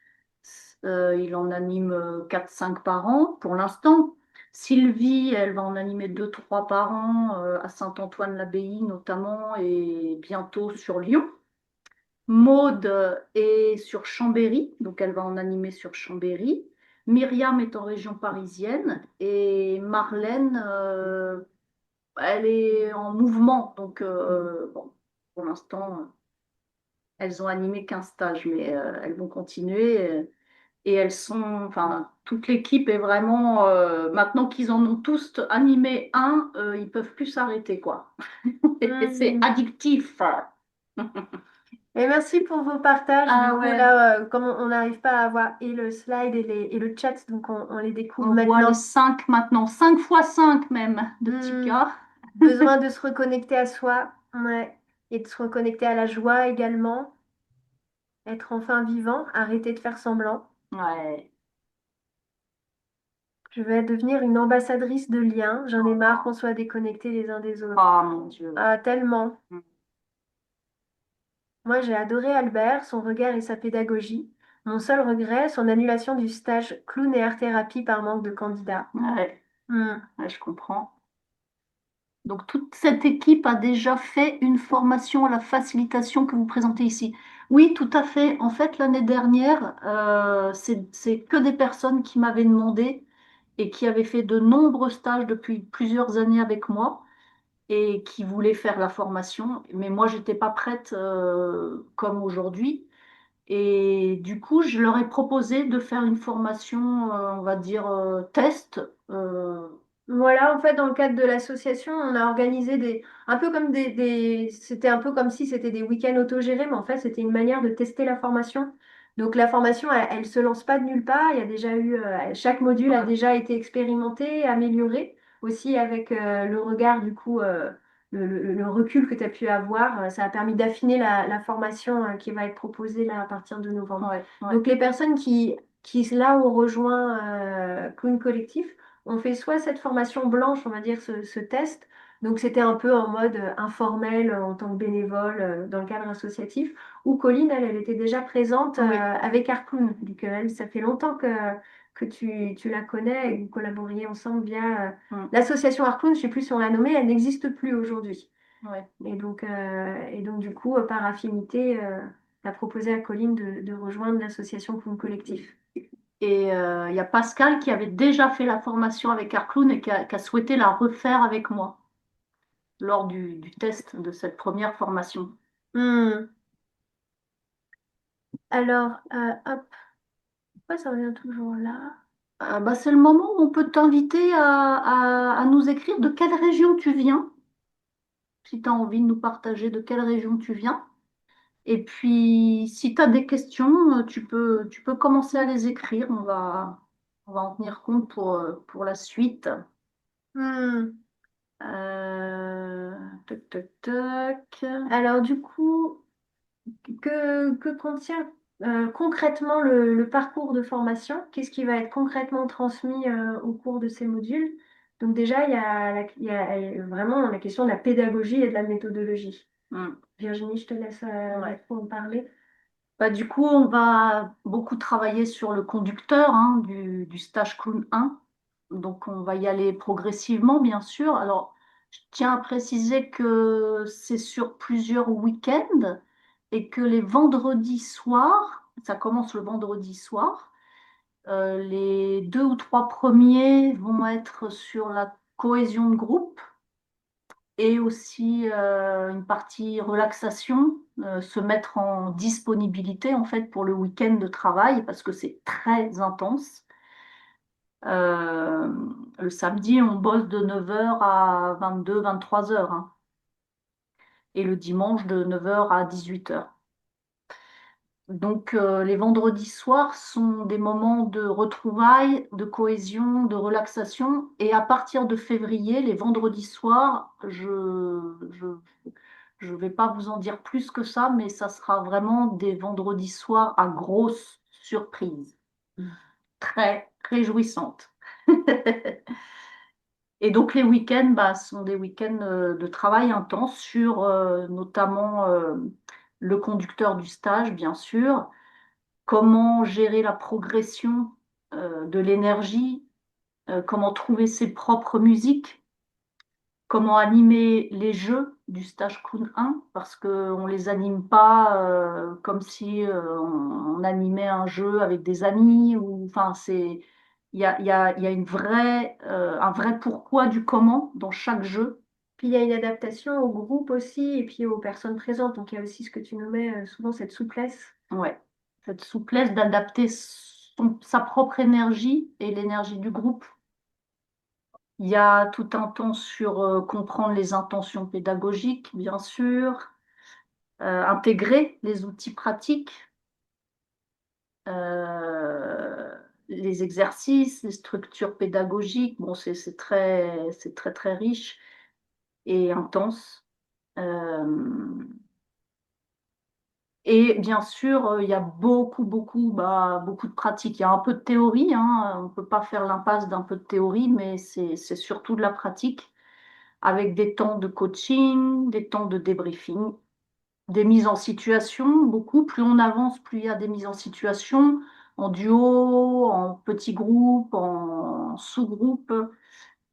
il en anime 4, 5 par an pour l'instant. Sylvie, elle va en animer 2, 3 par an à Saint-Antoine-l'Abbaye notamment et bientôt sur Lyon. Maude est sur Chambéry, donc elle va en animer sur Chambéry. Myriam est en région parisienne et Marlène, elle est en mouvement. Donc, bon, pour l'instant, elles ont animé qu'un stage, mais elles vont continuer. Et elles sont, enfin, toute l'équipe est vraiment, maintenant qu'ils en ont tous animé un, ils peuvent plus s'arrêter, quoi. Et c'est Hmm. addictif. Et merci pour vos partages. Du Ah coup, ouais. là, comme on n'arrive pas à avoir et le slide et le chat, donc on les découvre On voit les maintenant. 5 maintenant, 5 fois 5 même de petits Hmm, cas. besoin de se reconnecter à soi, ouais, et de se reconnecter à la joie également. Être enfin vivant, arrêter de faire semblant. Ouais. Je vais devenir une ambassadrice de liens. J'en ai marre qu'on soit déconnectés les uns des autres. Oh mon Dieu. Ah, tellement. Moi, j'ai adoré Albert, son regard et sa pédagogie. Mon seul regret, son annulation du stage clown et art-thérapie par manque de candidats. Ouais, Hmm. ouais, je comprends. Donc toute cette équipe a déjà fait une formation à la facilitation que vous présentez ici. Oui, tout à fait. En fait, l'année dernière, c'est que des personnes qui m'avaient demandé et qui avaient fait de nombreux stages depuis plusieurs années avec moi et qui voulaient faire la formation. Mais moi, j'étais pas prête comme aujourd'hui. Et du coup, je leur ai proposé de faire une formation, on va dire, test. Voilà, en fait, dans le cadre de l'association, on a organisé un peu comme c'était un peu comme si c'était des week-ends autogérés, mais en fait, c'était une manière de tester la formation. Donc, la formation, elle se lance pas de nulle part. Il y a déjà eu, chaque module a déjà été expérimenté, amélioré, aussi avec le regard, du coup, le recul que tu as pu avoir. Ça a permis d'affiner la formation qui va être proposée là à partir de novembre. Ouais, ouais. Donc, les personnes qui là ont rejoint Clown Collectif ont fait soit cette formation blanche, on va dire ce test, donc c'était un peu en mode informel en tant que bénévole dans le cadre associatif, ou Colline, elle était déjà présente Oui. avec Arclown, donc elle, ça fait longtemps que tu la connais et que vous collaboriez ensemble via Mm. l'association Arclown, je ne sais plus si on l'a nommée, elle n'existe plus aujourd'hui. Ouais. Et donc, du coup, par affinité, tu as proposé à Colline de rejoindre l'association Clown Collectif. Et il y a Pascal qui avait déjà fait la formation avec Arclown et qui a souhaité la refaire avec moi lors du test de cette première formation. Hmm. Alors, hop, pourquoi ça revient toujours là? Bah, c'est le moment où on peut t'inviter à nous écrire de quelle région tu viens, si tu as envie de nous partager de quelle région tu viens. Et puis, si tu as des questions, tu peux commencer à les écrire. On va en tenir compte pour la suite. Hmm. Euh, Tac, tac, tac. Alors, du coup, que contient concrètement le parcours de formation? Qu'est-ce qui va être concrètement transmis au cours de ces modules? Donc déjà, il y a vraiment la question de la pédagogie et de la méthodologie. Hmm. Virginie, je te laisse Ouais. en parler. Bah, du coup, on va beaucoup travailler sur le conducteur du stage Clown 1. Donc, on va y aller progressivement, bien sûr. Alors, je tiens à préciser que c'est sur plusieurs week-ends et que les vendredis soirs, ça commence le vendredi soir, les 2 ou 3 premiers vont être sur la cohésion de groupe et aussi une partie relaxation, se mettre en disponibilité en fait pour le week-end de travail parce que c'est très intense. Euh, le samedi, on bosse de 9 heures à 22, 23 heures, hein, et le dimanche de 9 heures à 18 heures. Donc les vendredis soirs sont des moments de retrouvailles, de cohésion, de relaxation. Et à partir de février, les vendredis soirs, je vais pas vous en dire plus que ça, mais ça sera vraiment des vendredis soirs à grosse surprise, très réjouissantes. Et donc les week-ends, bah, sont des week-ends de travail intense sur notamment le conducteur du stage, bien sûr, comment gérer la progression de l'énergie, comment trouver ses propres musiques, comment animer les jeux du stage Kun 1, parce qu'on ne les anime pas comme si on animait un jeu avec des amis, ou enfin il y a un vrai pourquoi du comment dans chaque jeu. Puis il y a une adaptation au groupe aussi et puis aux personnes présentes. Donc il y a aussi ce que tu nommais souvent cette souplesse. Ouais. Cette souplesse d'adapter sa propre énergie et l'énergie du groupe. Il y a tout un temps sur comprendre les intentions pédagogiques, bien sûr, intégrer les outils pratiques, euh, les exercices, les structures pédagogiques. Bon, c'est très, très riche et intense. Euh, et bien sûr, il y a beaucoup, beaucoup, beaucoup de pratique. Il y a un peu de théorie, hein. On ne peut pas faire l'impasse d'un peu de théorie, mais c'est surtout de la pratique, avec des temps de coaching, des temps de débriefing, des mises en situation, beaucoup. Plus on avance, plus il y a des mises en situation, en duo, en petits groupes, en sous-groupes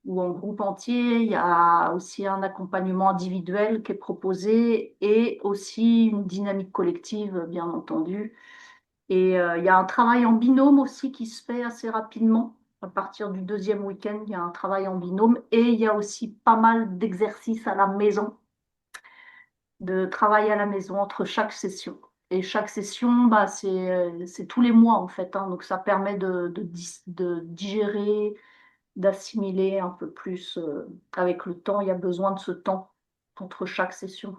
ou en groupe entier. Il y a aussi un accompagnement individuel qui est proposé et aussi une dynamique collective, bien entendu. Et il y a un travail en binôme aussi qui se fait assez rapidement. À partir du deuxième week-end, il y a un travail en binôme et il y a aussi pas mal d'exercices à la maison, de travail à la maison entre chaque session. Et chaque session, c'est tous les mois en fait, hein. Donc ça permet de digérer, d'assimiler un peu plus. Avec le temps, il y a besoin de ce temps entre chaque session.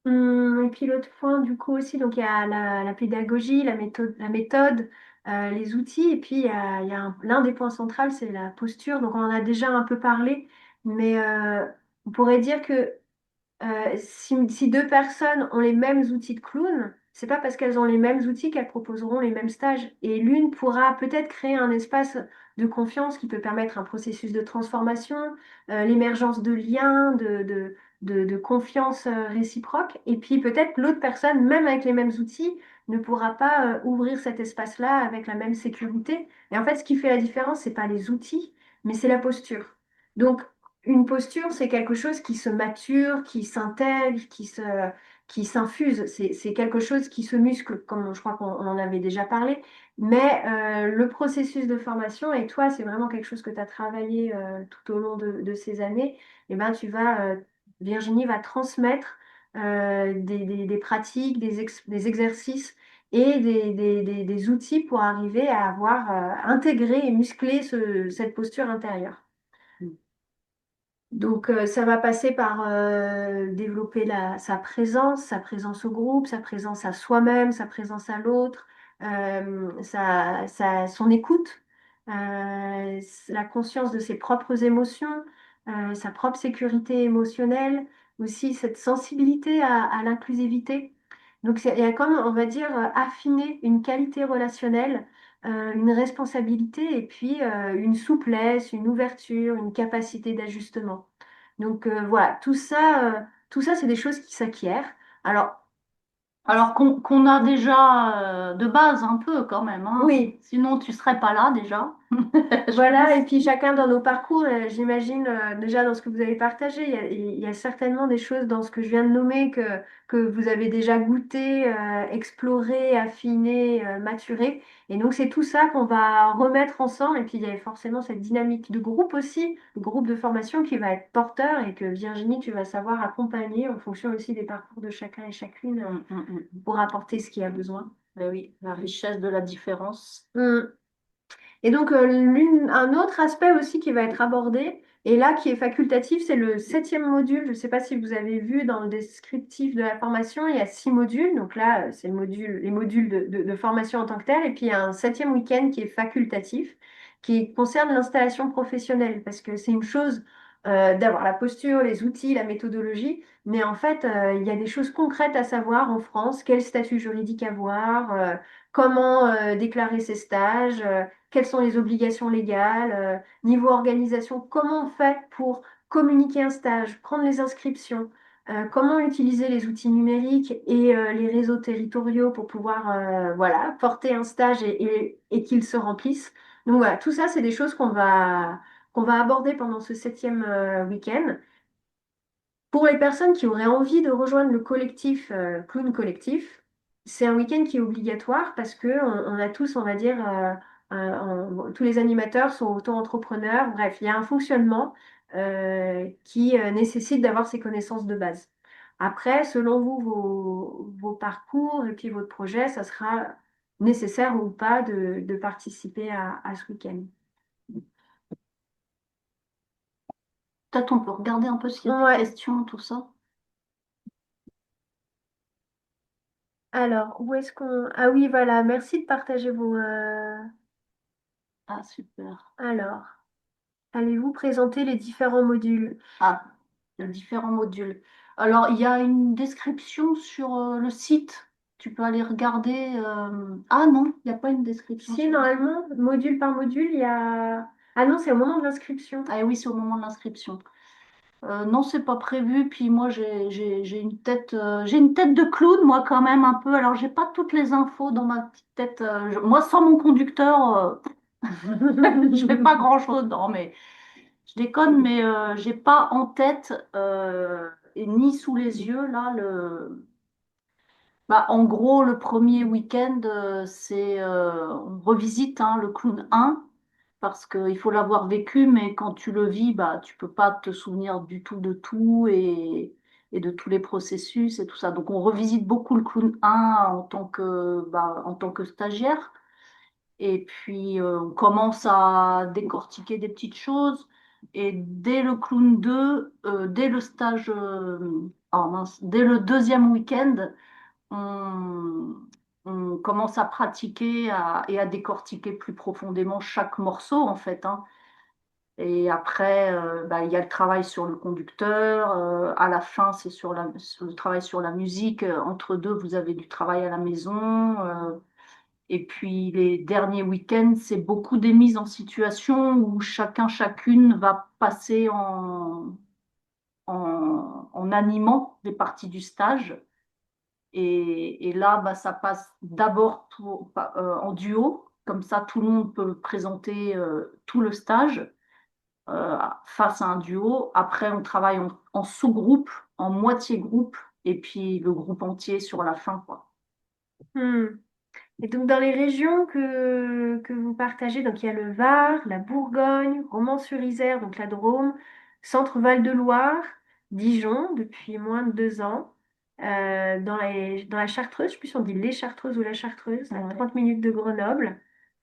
Et puis l'autre point, du coup aussi, donc il y a la pédagogie, la méthode, les outils, et puis l'un des points centraux, c'est la posture. Donc on en a déjà un peu parlé, mais on pourrait dire que si deux personnes ont les mêmes outils de clown, c'est pas parce qu'elles ont les mêmes outils qu'elles proposeront les mêmes stages. Et l'une pourra peut-être créer un espace de confiance qui peut permettre un processus de transformation, l'émergence de liens, de confiance réciproque. Et puis peut-être l'autre personne, même avec les mêmes outils, ne pourra pas ouvrir cet espace-là avec la même sécurité. Et en fait, ce qui fait la différence, c'est pas les outils, mais c'est la posture. Donc, une posture, c'est quelque chose qui se mature, qui s'intègre, qui s'infuse. C'est quelque chose qui se muscle, comme je crois qu'on on en avait déjà parlé. Mais le processus de formation, et toi, c'est vraiment quelque chose que tu as travaillé tout au long de ces années, et ben, Virginie va transmettre des pratiques, des exercices et des outils pour arriver à avoir intégré et musclé cette posture intérieure. Donc, ça va passer par développer sa présence au groupe, sa présence à soi-même, sa présence à l'autre, son écoute, la conscience de ses propres émotions, sa propre sécurité émotionnelle, aussi cette sensibilité à l'inclusivité. Donc, il y a comme, on va dire, affiner une qualité relationnelle, une responsabilité et puis une souplesse, une ouverture, une capacité d'ajustement. Donc voilà, tout ça, c'est des choses qui s'acquièrent. Alors, Alors qu'on a déjà de base un peu quand même, hein. oui, Sinon, tu serais pas là déjà, je voilà, pense. et puis chacun dans nos parcours, j'imagine déjà dans ce que vous avez partagé, il y a certainement des choses dans ce que je viens de nommer que vous avez déjà goûté, exploré, affiné, maturé. Et donc c'est tout ça qu'on va remettre ensemble. Et puis il y a forcément cette dynamique de groupe aussi, le groupe de formation qui va être porteur et que Virginie, tu vas savoir accompagner en fonction aussi des parcours de chacun et chacune pour apporter ce qu'il y a besoin. Ben oui, la richesse de la différence. Mm. Et donc, un autre aspect aussi qui va être abordé, et là qui est facultatif, c'est le septième module. Je ne sais pas si vous avez vu dans le descriptif de la formation, il y a 6 modules. Donc là, c'est les modules de formation en tant que tel. Et puis, il y a un septième week-end qui est facultatif, qui concerne l'installation professionnelle, parce que c'est une chose d'avoir la posture, les outils, la méthodologie, mais en fait, il y a des choses concrètes à savoir en France, quel statut juridique avoir, comment déclarer ses stages. Quelles sont les obligations légales, niveau organisation, comment on fait pour communiquer un stage, prendre les inscriptions, comment utiliser les outils numériques et les réseaux territoriaux pour pouvoir voilà, porter un stage et qu'il se remplisse. Donc voilà, tout ça, c'est des choses qu'on va aborder pendant ce septième week-end. Pour les personnes qui auraient envie de rejoindre le collectif Clown Collectif, c'est un week-end qui est obligatoire parce que on a tous, on va dire, tous les animateurs sont auto-entrepreneurs. Bref, il y a un fonctionnement qui nécessite d'avoir ces connaissances de base. Après, selon vous, vos parcours et puis votre projet, ça sera nécessaire ou pas de participer à ce week-end. Peut-être on peut regarder un peu s'il y a des Ouais. questions, tout ça. Alors, où est-ce qu'on... Ah oui, voilà, merci de partager Ah, super. Alors, allez-vous présenter les différents modules? Ah, il y a différents modules. Alors, il y a une description sur le site. Tu peux aller regarder. Ah non, il n'y a pas une description Si, sur le site. normalement, module par module, il y a... Ah non, c'est au moment de l'inscription. Ah oui, c'est au moment de l'inscription. Non, c'est pas prévu. Puis moi, j'ai une tête de clown, moi, quand même, un peu. Alors, j'ai pas toutes les infos dans ma petite tête. Moi, sans mon conducteur, je fais pas grand-chose. Non, mais je déconne, mais j'ai pas en tête et ni sous les yeux, là, Bah, en gros, le premier week-end, on revisite hein, le clown 1 parce qu'il faut l'avoir vécu, mais quand tu le vis, bah, tu peux pas te souvenir du tout de tout et de tous les processus et tout ça. Donc, on revisite beaucoup le clown 1 en tant que stagiaire. Et puis, on commence à décortiquer des petites choses. Et dès le clown 2, dès le stage, oh mince, dès le deuxième week-end, on, on commence à pratiquer et à décortiquer plus profondément chaque morceau, en fait, hein. Et après, il y a le travail sur le conducteur. À la fin, c'est sur le travail sur la musique. Entre deux, vous avez du travail à la maison. Et puis les derniers week-ends, c'est beaucoup des mises en situation où chacun, chacune va passer en animant des parties du stage. Et là, ça passe d'abord en duo. Comme ça, tout le monde peut présenter tout le stage face à un duo. Après, on travaille en sous-groupe, en moitié groupe, et puis le groupe entier sur la fin, quoi. Hmm. Et donc, dans les régions que vous partagez, donc il y a le Var, la Bourgogne, Romans-sur-Isère, donc la Drôme, Centre-Val de Loire, Dijon, depuis moins de 2 ans, dans la Chartreuse, je ne sais plus si on dit les Chartreuses ou la Chartreuse, à Ouais. 30 minutes de Grenoble.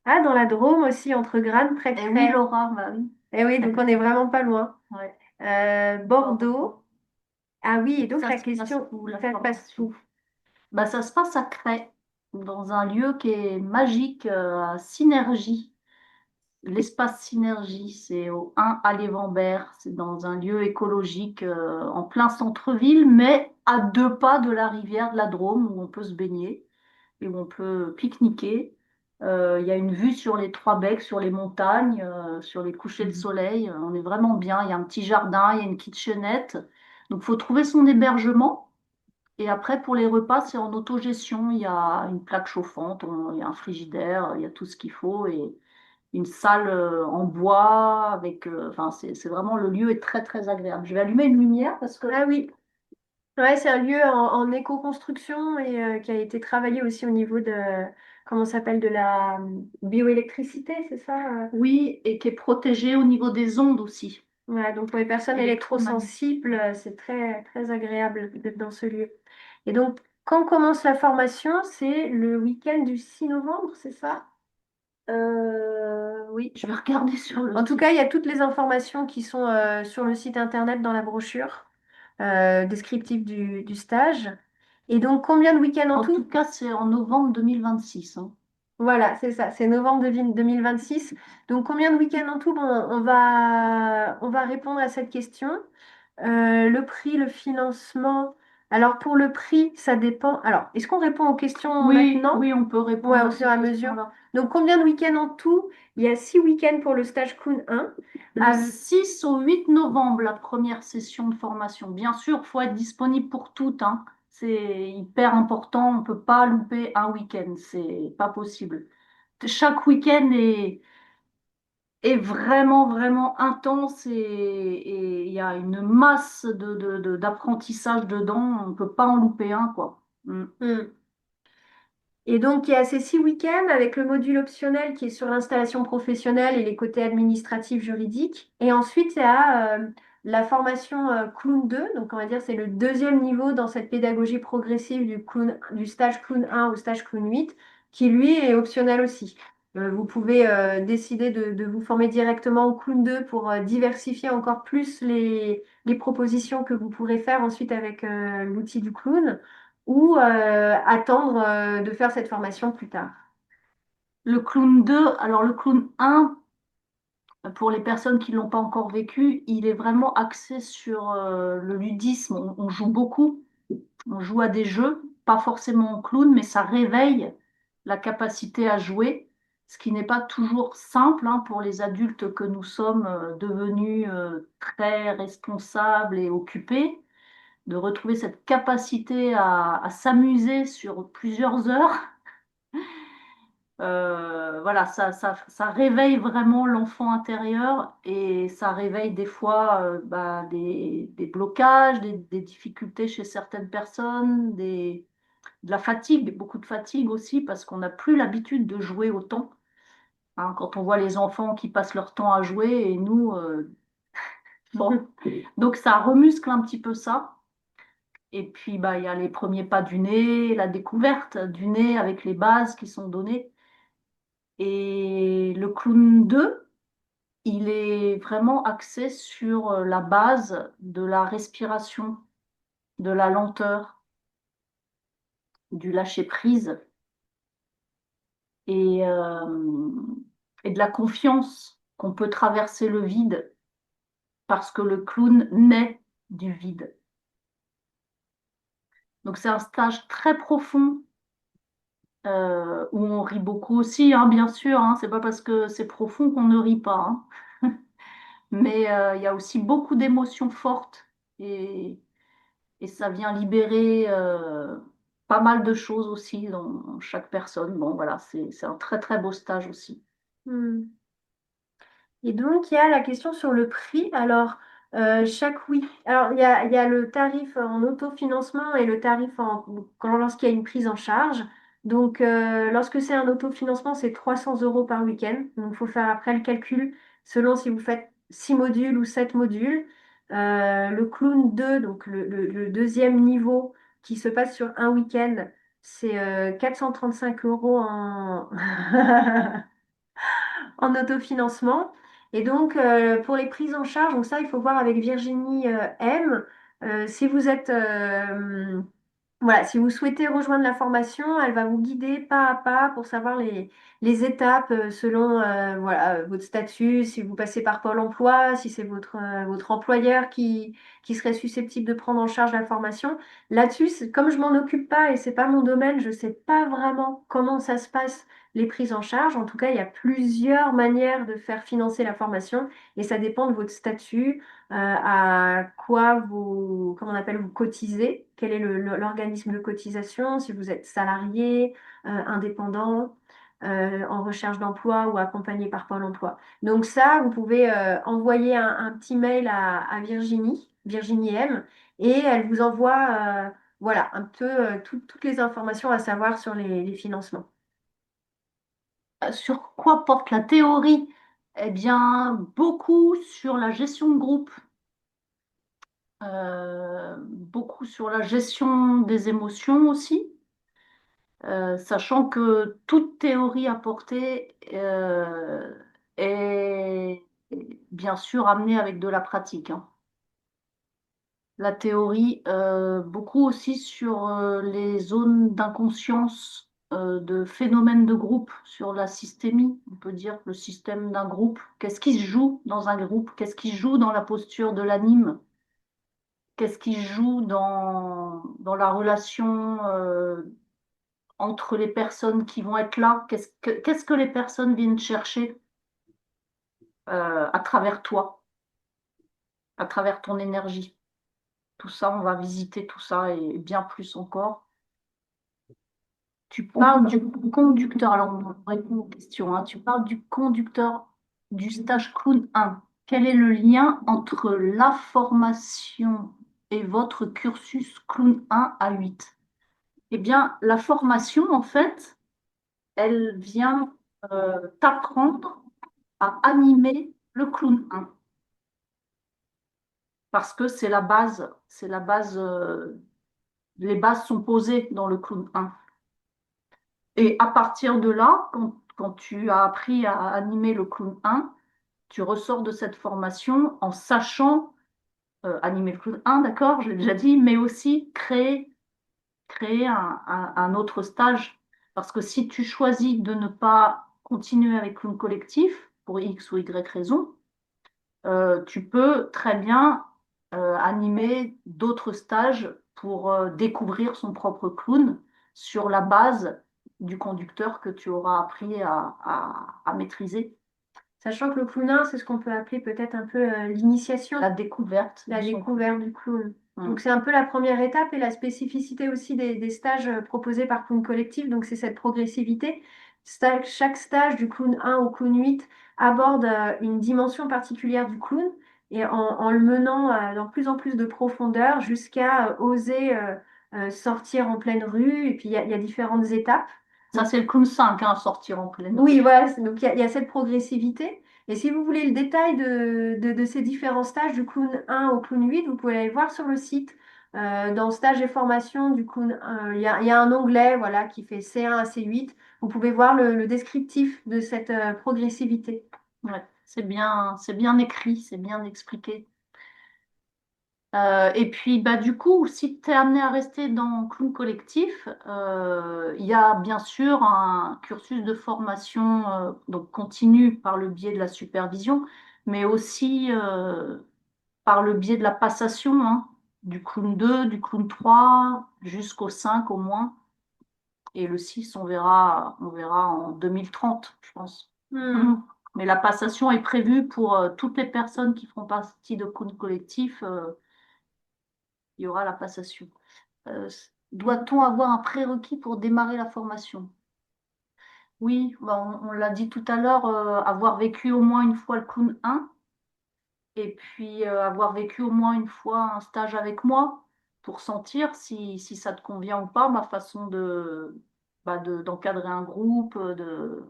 Ah, dans la Drôme aussi, entre Granes, près de Et oui, Crest. Laura, bah oui. Eh oui, donc on n'est vraiment pas loin. Ouais. Bordeaux. Ah oui, et donc Ça la se passe question, où, la ça se passe formation? où? Ça se passe à Cray, dans un lieu qui est magique, à Synergie. L'espace Synergie, c'est au 1 à Lévambert. C'est dans un lieu écologique en plein centre-ville, mais à 2 pas de la rivière de la Drôme, où on peut se baigner et où on peut pique-niquer. Il y a une vue sur les Trois Becs, sur les montagnes, sur les couchers de soleil. On est vraiment bien. Il y a un petit jardin, il y a une kitchenette. Donc, il faut trouver son hébergement. Et après, pour les repas, c'est en autogestion. Il y a une plaque chauffante, il y a un frigidaire, il y a tout ce qu'il faut et une salle en bois avec. Enfin, c'est vraiment le lieu est très très agréable. Je vais allumer une lumière parce que. Ah oui. Ouais, c'est un lieu en éco-construction et qui a été travaillé aussi au niveau de, comment ça s'appelle, de la bioélectricité, c'est ça? Oui, et qui est protégé au niveau des ondes aussi. Ouais, donc pour les personnes Électromagnétiques. électrosensibles, c'est très, très agréable d'être dans ce lieu. Et donc, quand commence la formation, c'est le week-end du 6 novembre, c'est ça? Oui, je vais regarder sur le En tout site. cas, il y a toutes les informations qui sont sur le site internet dans la brochure descriptive du stage. Et donc, combien de week-ends en En tout tout? cas, c'est en novembre 2026, hein. Voilà, c'est ça, c'est novembre 2026. Donc, combien de week-ends en tout? Bon, on va répondre à cette question. Le prix, le financement. Alors, pour le prix, ça dépend. Alors, est-ce qu'on répond aux questions Oui, maintenant? oui, on peut Ouais, répondre au à fur ces et à mesure. questions-là. Donc, combien de week-ends en tout? Il y a 6 week-ends pour le stage Kuhn 1. Le 6 au 8 novembre, la première session de formation. Bien sûr, il faut être disponible pour toutes, hein. C'est hyper important. On ne peut pas louper un week-end. C'est pas possible. Chaque week-end est vraiment, vraiment intense et il y a une masse d'apprentissage dedans. On ne peut pas en louper un, quoi. Mm. Hmm. Et donc, il y a ces 6 week-ends avec le module optionnel qui est sur l'installation professionnelle et les côtés administratifs juridiques. Et ensuite, il y a la formation Clown 2. Donc, on va dire c'est le deuxième niveau dans cette pédagogie progressive du stage Clown 1 au stage Clown 8, qui lui est optionnel aussi. Vous pouvez décider de vous former directement au Clown 2 pour diversifier encore plus les propositions que vous pourrez faire ensuite avec l'outil du clown ou attendre de faire cette formation plus tard. Le clown 2, alors le clown 1, pour les personnes qui ne l'ont pas encore vécu, il est vraiment axé sur le ludisme. On joue beaucoup, on joue à des jeux, pas forcément en clown, mais ça réveille la capacité à jouer, ce qui n'est pas toujours simple hein, pour les adultes que nous sommes devenus très responsables et occupés, de retrouver cette capacité à s'amuser sur plusieurs heures. Voilà, ça réveille vraiment l'enfant intérieur et ça réveille des fois des blocages, des difficultés chez certaines personnes, de la fatigue, beaucoup de fatigue aussi parce qu'on n'a plus l'habitude de jouer autant. Hein, quand on voit les enfants qui passent leur temps à jouer et nous, bon. Donc ça remuscle un petit peu ça. Et puis il y a les premiers pas du nez, la découverte du nez avec les bases qui sont données. Et le clown 2, il est vraiment axé sur la base de la respiration, de la lenteur, du lâcher-prise et, euh, et de la confiance. qu'on peut traverser le vide parce que le clown naît du vide. Donc c'est un stage très profond où on rit beaucoup aussi, hein, bien sûr. Hein, c'est pas parce que c'est profond qu'on ne rit pas. Hein. Mais il y a aussi beaucoup d'émotions fortes et, et ça vient libérer pas mal de choses aussi dans chaque personne. Bon, voilà, c'est un très très beau stage aussi. Hmm. Et donc, il y a la question sur le prix. Alors, chaque oui. Alors, il y a le tarif en autofinancement et le tarif lorsqu'il y a une prise en charge. Donc, lorsque c'est un autofinancement, c'est 300 euros par week-end. Donc, il faut faire après le calcul selon si vous faites 6 modules ou 7 modules. Le clown 2, donc le deuxième niveau qui se passe sur un week-end, c'est 435 euros en... en autofinancement. Et donc, pour les prises en charge, donc ça, il faut voir avec Virginie M. Si vous êtes, voilà, si vous souhaitez rejoindre la formation, elle va vous guider pas à pas pour savoir les étapes selon voilà, votre statut, si vous passez par Pôle emploi, si c'est votre employeur qui serait susceptible de prendre en charge la formation. Là-dessus, comme je m'en occupe pas et c'est pas mon domaine, je sais pas vraiment comment ça se passe les prises en charge. En tout cas, il y a plusieurs manières de faire financer la formation et ça dépend de votre statut, à quoi vous, comment on appelle, vous cotisez, quel est l'organisme de cotisation, si vous êtes salarié, indépendant, en recherche d'emploi ou accompagné par Pôle emploi. Donc ça, vous pouvez envoyer un petit mail à Virginie, Virginie M, et elle vous envoie voilà, un peu toutes les informations à savoir sur les financements. Sur quoi porte la théorie? Eh bien, beaucoup sur la gestion de groupe, beaucoup sur la gestion des émotions aussi, sachant que toute théorie apportée est bien sûr amenée avec de la pratique. Hein. La théorie, beaucoup aussi sur les zones d'inconscience de phénomènes de groupe, sur la systémie, on peut dire le système d'un groupe. Qu'est-ce qui se joue dans un groupe? Qu'est-ce qui se joue dans la posture de l'anime? Qu'est-ce qui se joue dans la relation entre les personnes qui vont être là? Qu'est-ce que les personnes viennent chercher à travers toi, à travers ton énergie? Tout ça, on va visiter tout ça et bien plus encore. Tu parles du conducteur, alors on répond aux questions, hein. Tu parles du conducteur du stage Clown 1. Quel est le lien entre la formation et votre cursus Clown 1 à 8? Eh bien, la formation, en fait, elle vient t'apprendre à animer le Clown 1. Parce que c'est la base, les bases sont posées dans le Clown 1. Et à partir de là, quand tu as appris à animer le clown 1, tu ressors de cette formation en sachant animer le clown 1, d'accord, je l'ai déjà dit, mais aussi créer un autre stage. Parce que si tu choisis de ne pas continuer avec clown collectif, pour X ou Y raison, tu peux très bien animer d'autres stages pour découvrir son propre clown sur la base du conducteur que tu auras appris à maîtriser. Sachant que le clownin, c'est ce qu'on peut appeler peut-être un peu l'initiation, La découverte. la découverte du clown. Mmh. Donc c'est un peu la première étape et la spécificité aussi des stages proposés par Clown Collectif. Donc c'est cette progressivité. Chaque stage du clown 1 au clown 8 aborde une dimension particulière du clown et en le menant dans plus en plus de profondeur jusqu'à oser sortir en pleine rue. Et puis il y a différentes étapes. Ça, c'est le clown 5, hein, sortir en pleine. Oui, voilà, donc il y a cette progressivité. Et si vous voulez le détail de ces différents stages du clown 1 au clown 8, vous pouvez aller voir sur le site. Dans stage et formation du clown 1, il y a un onglet voilà, qui fait C1 à C8. Vous pouvez voir le descriptif de cette progressivité. Ouais, c'est bien écrit, c'est bien expliqué. Et puis, bah, du coup, si tu es amené à rester dans Clown Collectif, il y a bien sûr un cursus de formation donc continu par le biais de la supervision, mais aussi par le biais de la passation, hein, du Clown 2, du Clown 3, jusqu'au 5 au moins. Et le 6, on verra en 2030, je pense. Hmm. Mais la passation est prévue pour toutes les personnes qui font partie de Clown Collectif. Il y aura la passation. Doit-on avoir un prérequis pour démarrer la formation? Oui, bah, on l'a dit tout à l'heure, avoir vécu au moins une fois le Clown 1 et puis avoir vécu au moins une fois un stage avec moi pour sentir si ça te convient ou pas, ma façon d'encadrer un groupe, de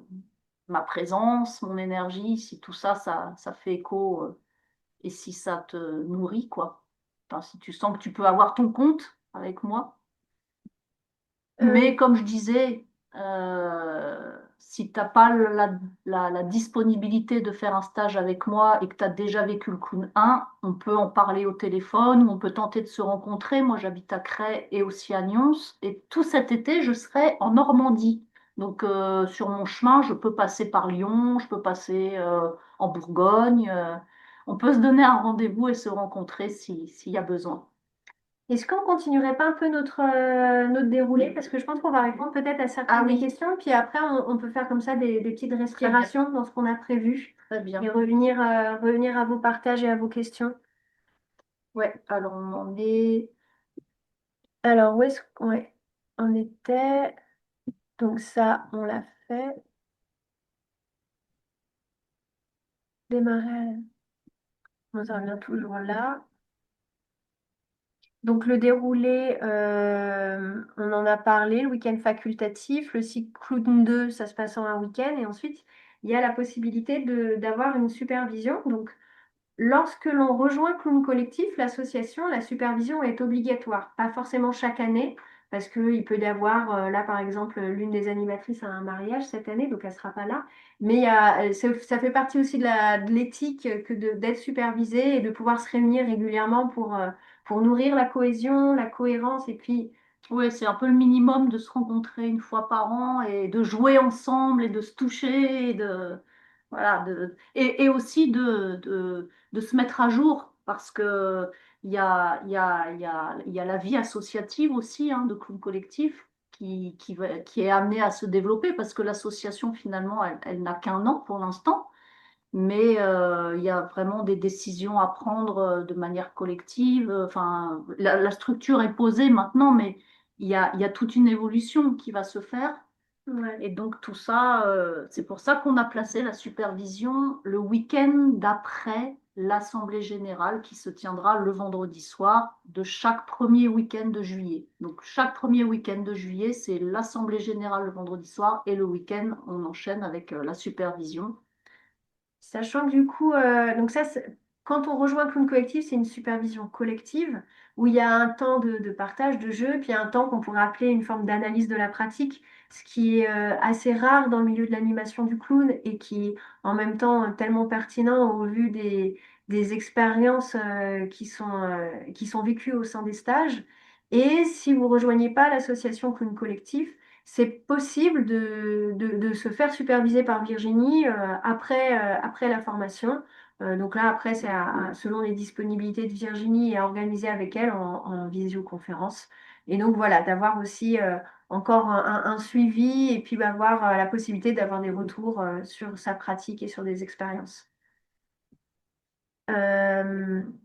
ma présence, mon énergie, si tout ça, ça fait écho et si ça te nourrit, quoi. Enfin, si tu sens que tu peux avoir ton compte avec moi. Euh, Mais comme je disais, si tu n'as pas la disponibilité de faire un stage avec moi et que tu as déjà vécu le Clown 1, on peut en parler au téléphone ou on peut tenter de se rencontrer. Moi, j'habite à Crest et aussi à Nyons. Et tout cet été, je serai en Normandie. Donc, sur mon chemin, je peux passer par Lyon, je peux passer en Bourgogne. On peut se donner un rendez-vous et se rencontrer s'il y a besoin. Est-ce qu'on continuerait pas un peu notre déroulé? Parce que je pense qu'on va répondre peut-être à Ah certaines des oui, questions, puis après on peut faire comme ça des petites très bien, respirations dans ce qu'on a prévu très bien. et revenir à vos partages et à vos questions. Ouais, alors on en est. Alors, où est-ce qu'on ouais, on était? Donc ça, on l'a fait. Démarrer. On en revient toujours là. Donc le déroulé, on en a parlé, le week-end facultatif, le cycle Clown 2, ça se passe en un week-end, et ensuite il y a la possibilité d'avoir une supervision. Donc lorsque l'on rejoint Clown Collectif, l'association, la supervision est obligatoire, pas forcément chaque année, parce qu'il peut y avoir, là par exemple, l'une des animatrices a un mariage cette année, donc elle ne sera pas là. Mais ça fait partie aussi de l'éthique d'être supervisée et de pouvoir se réunir régulièrement pour nourrir la cohésion, la cohérence, et puis Oui, c'est un peu le minimum de se rencontrer une fois par an et de jouer ensemble et de se toucher voilà, et aussi de se mettre à jour parce que il y a la vie associative aussi hein, de Clown Collectif qui est amenée à se développer parce que l'association finalement, elle n'a qu'un an pour l'instant. Mais il y a vraiment des décisions à prendre de manière collective. Enfin, la structure est posée maintenant, mais il y a toute une évolution qui va se faire. ouais. Et donc tout ça, c'est pour ça qu'on a placé la supervision le week-end d'après l'Assemblée générale qui se tiendra le vendredi soir de chaque premier week-end de juillet. Donc chaque premier week-end de juillet, c'est l'Assemblée générale le vendredi soir et le week-end, on enchaîne avec la supervision. Sachant que du coup, donc ça, quand on rejoint Clown Collectif, c'est une supervision collective où il y a un temps de partage de jeu, puis un temps qu'on pourrait appeler une forme d'analyse de la pratique, ce qui est assez rare dans le milieu de l'animation du clown et qui est en même temps tellement pertinent au vu des expériences qui sont vécues au sein des stages. Et si vous rejoignez pas l'association Clown Collectif, c'est possible de se faire superviser par Virginie après la formation. Donc là, après, c'est selon les disponibilités de Virginie et à organiser avec elle en visioconférence. Et donc voilà, d'avoir aussi encore un suivi et puis avoir la possibilité d'avoir des retours sur sa pratique et sur des expériences.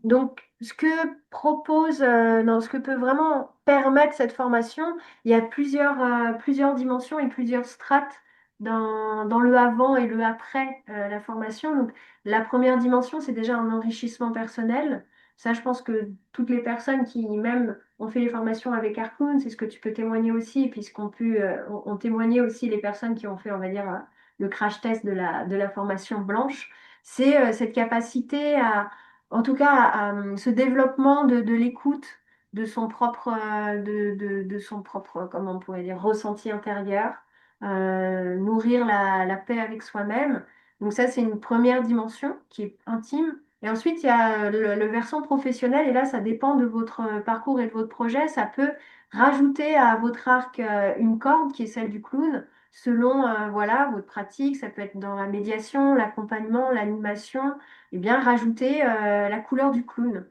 Donc, ce que peut vraiment permettre cette formation, il y a plusieurs dimensions et plusieurs strates dans le avant et le après la formation. Donc, la première dimension, c'est déjà un enrichissement personnel. Ça, je pense que toutes les personnes qui même ont fait les formations avec Harpoon, c'est ce que tu peux témoigner aussi, puisqu'on ont témoigné aussi les personnes qui ont fait, on va dire, le crash test de la formation blanche c'est cette capacité en tout cas, ce développement de l'écoute de son propre, comment on pourrait dire, ressenti intérieur, nourrir la paix avec soi-même. Donc ça, c'est une première dimension qui est intime. Et ensuite, il y a le versant professionnel, et là, ça dépend de votre parcours et de votre projet. Ça peut rajouter à votre arc une corde qui est celle du clown, selon voilà, votre pratique. Ça peut être dans la médiation, l'accompagnement, l'animation, et bien rajouter la couleur du clown.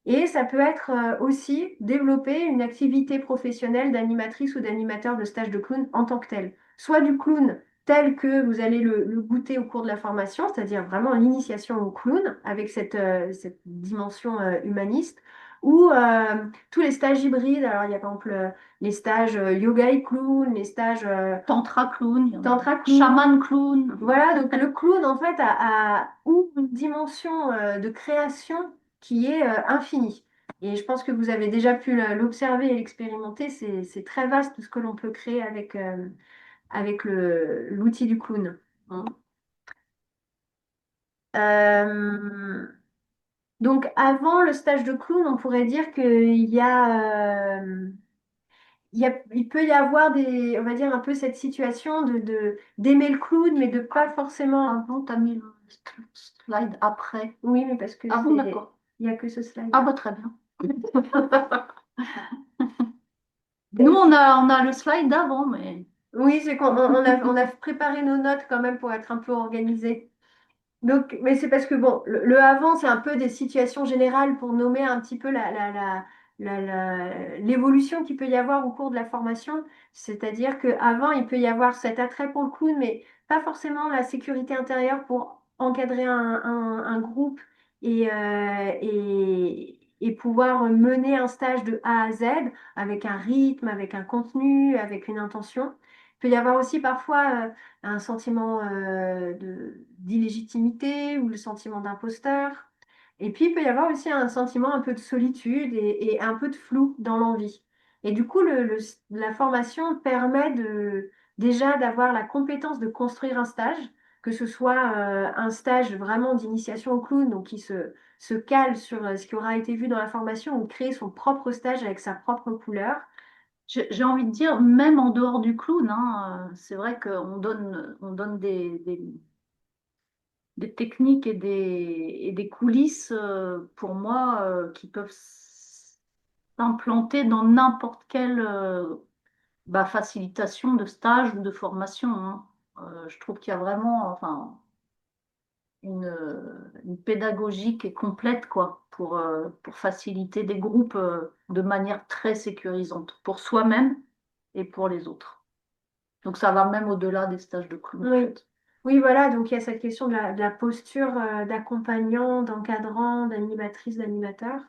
Et ça peut être aussi développer une activité professionnelle d'animatrice ou d'animateur de stage de clown en tant que tel. Soit du clown tel que vous allez le goûter au cours de la formation, c'est-à-dire vraiment l'initiation au clown avec cette dimension humaniste, ou tous les stages hybrides. Alors il y a par exemple les stages yoga et clown, les stages Tantra clown, tantra clown. chaman clown. Voilà, donc le clown, en fait, ou une dimension de création qui est infinie. Et je pense que vous avez déjà pu l'observer et l'expérimenter. C'est très vaste tout ce que l'on peut créer avec l'outil du clown. Hein. Euh, donc, avant le stage de clown, on pourrait dire qu'il y a, il peut y avoir on va dire un peu cette situation d'aimer le clown, mais de pas forcément. Ah bon, t'as mis le slide après. Oui, mais parce que Ah bon, d'accord. il n'y a que ce slide. Ah bah très bien. Nous, on a le slide d'avant, mais Oui, c'est on a préparé nos notes quand même pour être un peu organisé. Donc, mais c'est parce que bon, le avant, c'est un peu des situations générales pour nommer un petit peu l'évolution qu'il peut y avoir au cours de la formation. C'est-à-dire qu'avant, il peut y avoir cet attrait pour le clown, mais pas forcément la sécurité intérieure pour encadrer un groupe et pouvoir mener un stage de A à Z avec un rythme, avec un contenu, avec une intention. Il peut y avoir aussi parfois un sentiment d'illégitimité ou le sentiment d'imposteur. Et puis, il peut y avoir aussi un sentiment un peu de solitude et un peu de flou dans l'envie. Et du coup, la formation permet déjà d'avoir la compétence de construire un stage, que ce soit un stage vraiment d'initiation au clown, donc qui se cale sur ce qui aura été vu dans la formation, ou créer son propre stage avec sa propre couleur. j'ai envie de dire, même en dehors du clown, hein, c'est vrai qu'on donne des techniques et des coulisses, pour moi, qui peuvent s'implanter dans n'importe quelle facilitation de stage ou de formation. Hein. Je trouve qu'il y a vraiment, enfin, une pédagogie qui est complète, quoi, pour faciliter des groupes de manière très sécurisante pour soi-même et pour les autres. Donc ça va même au-delà des stages de clown. En Oui. fait. Oui, voilà, donc il y a cette question de la posture d'accompagnant, d'encadrant, d'animatrice, d'animateur.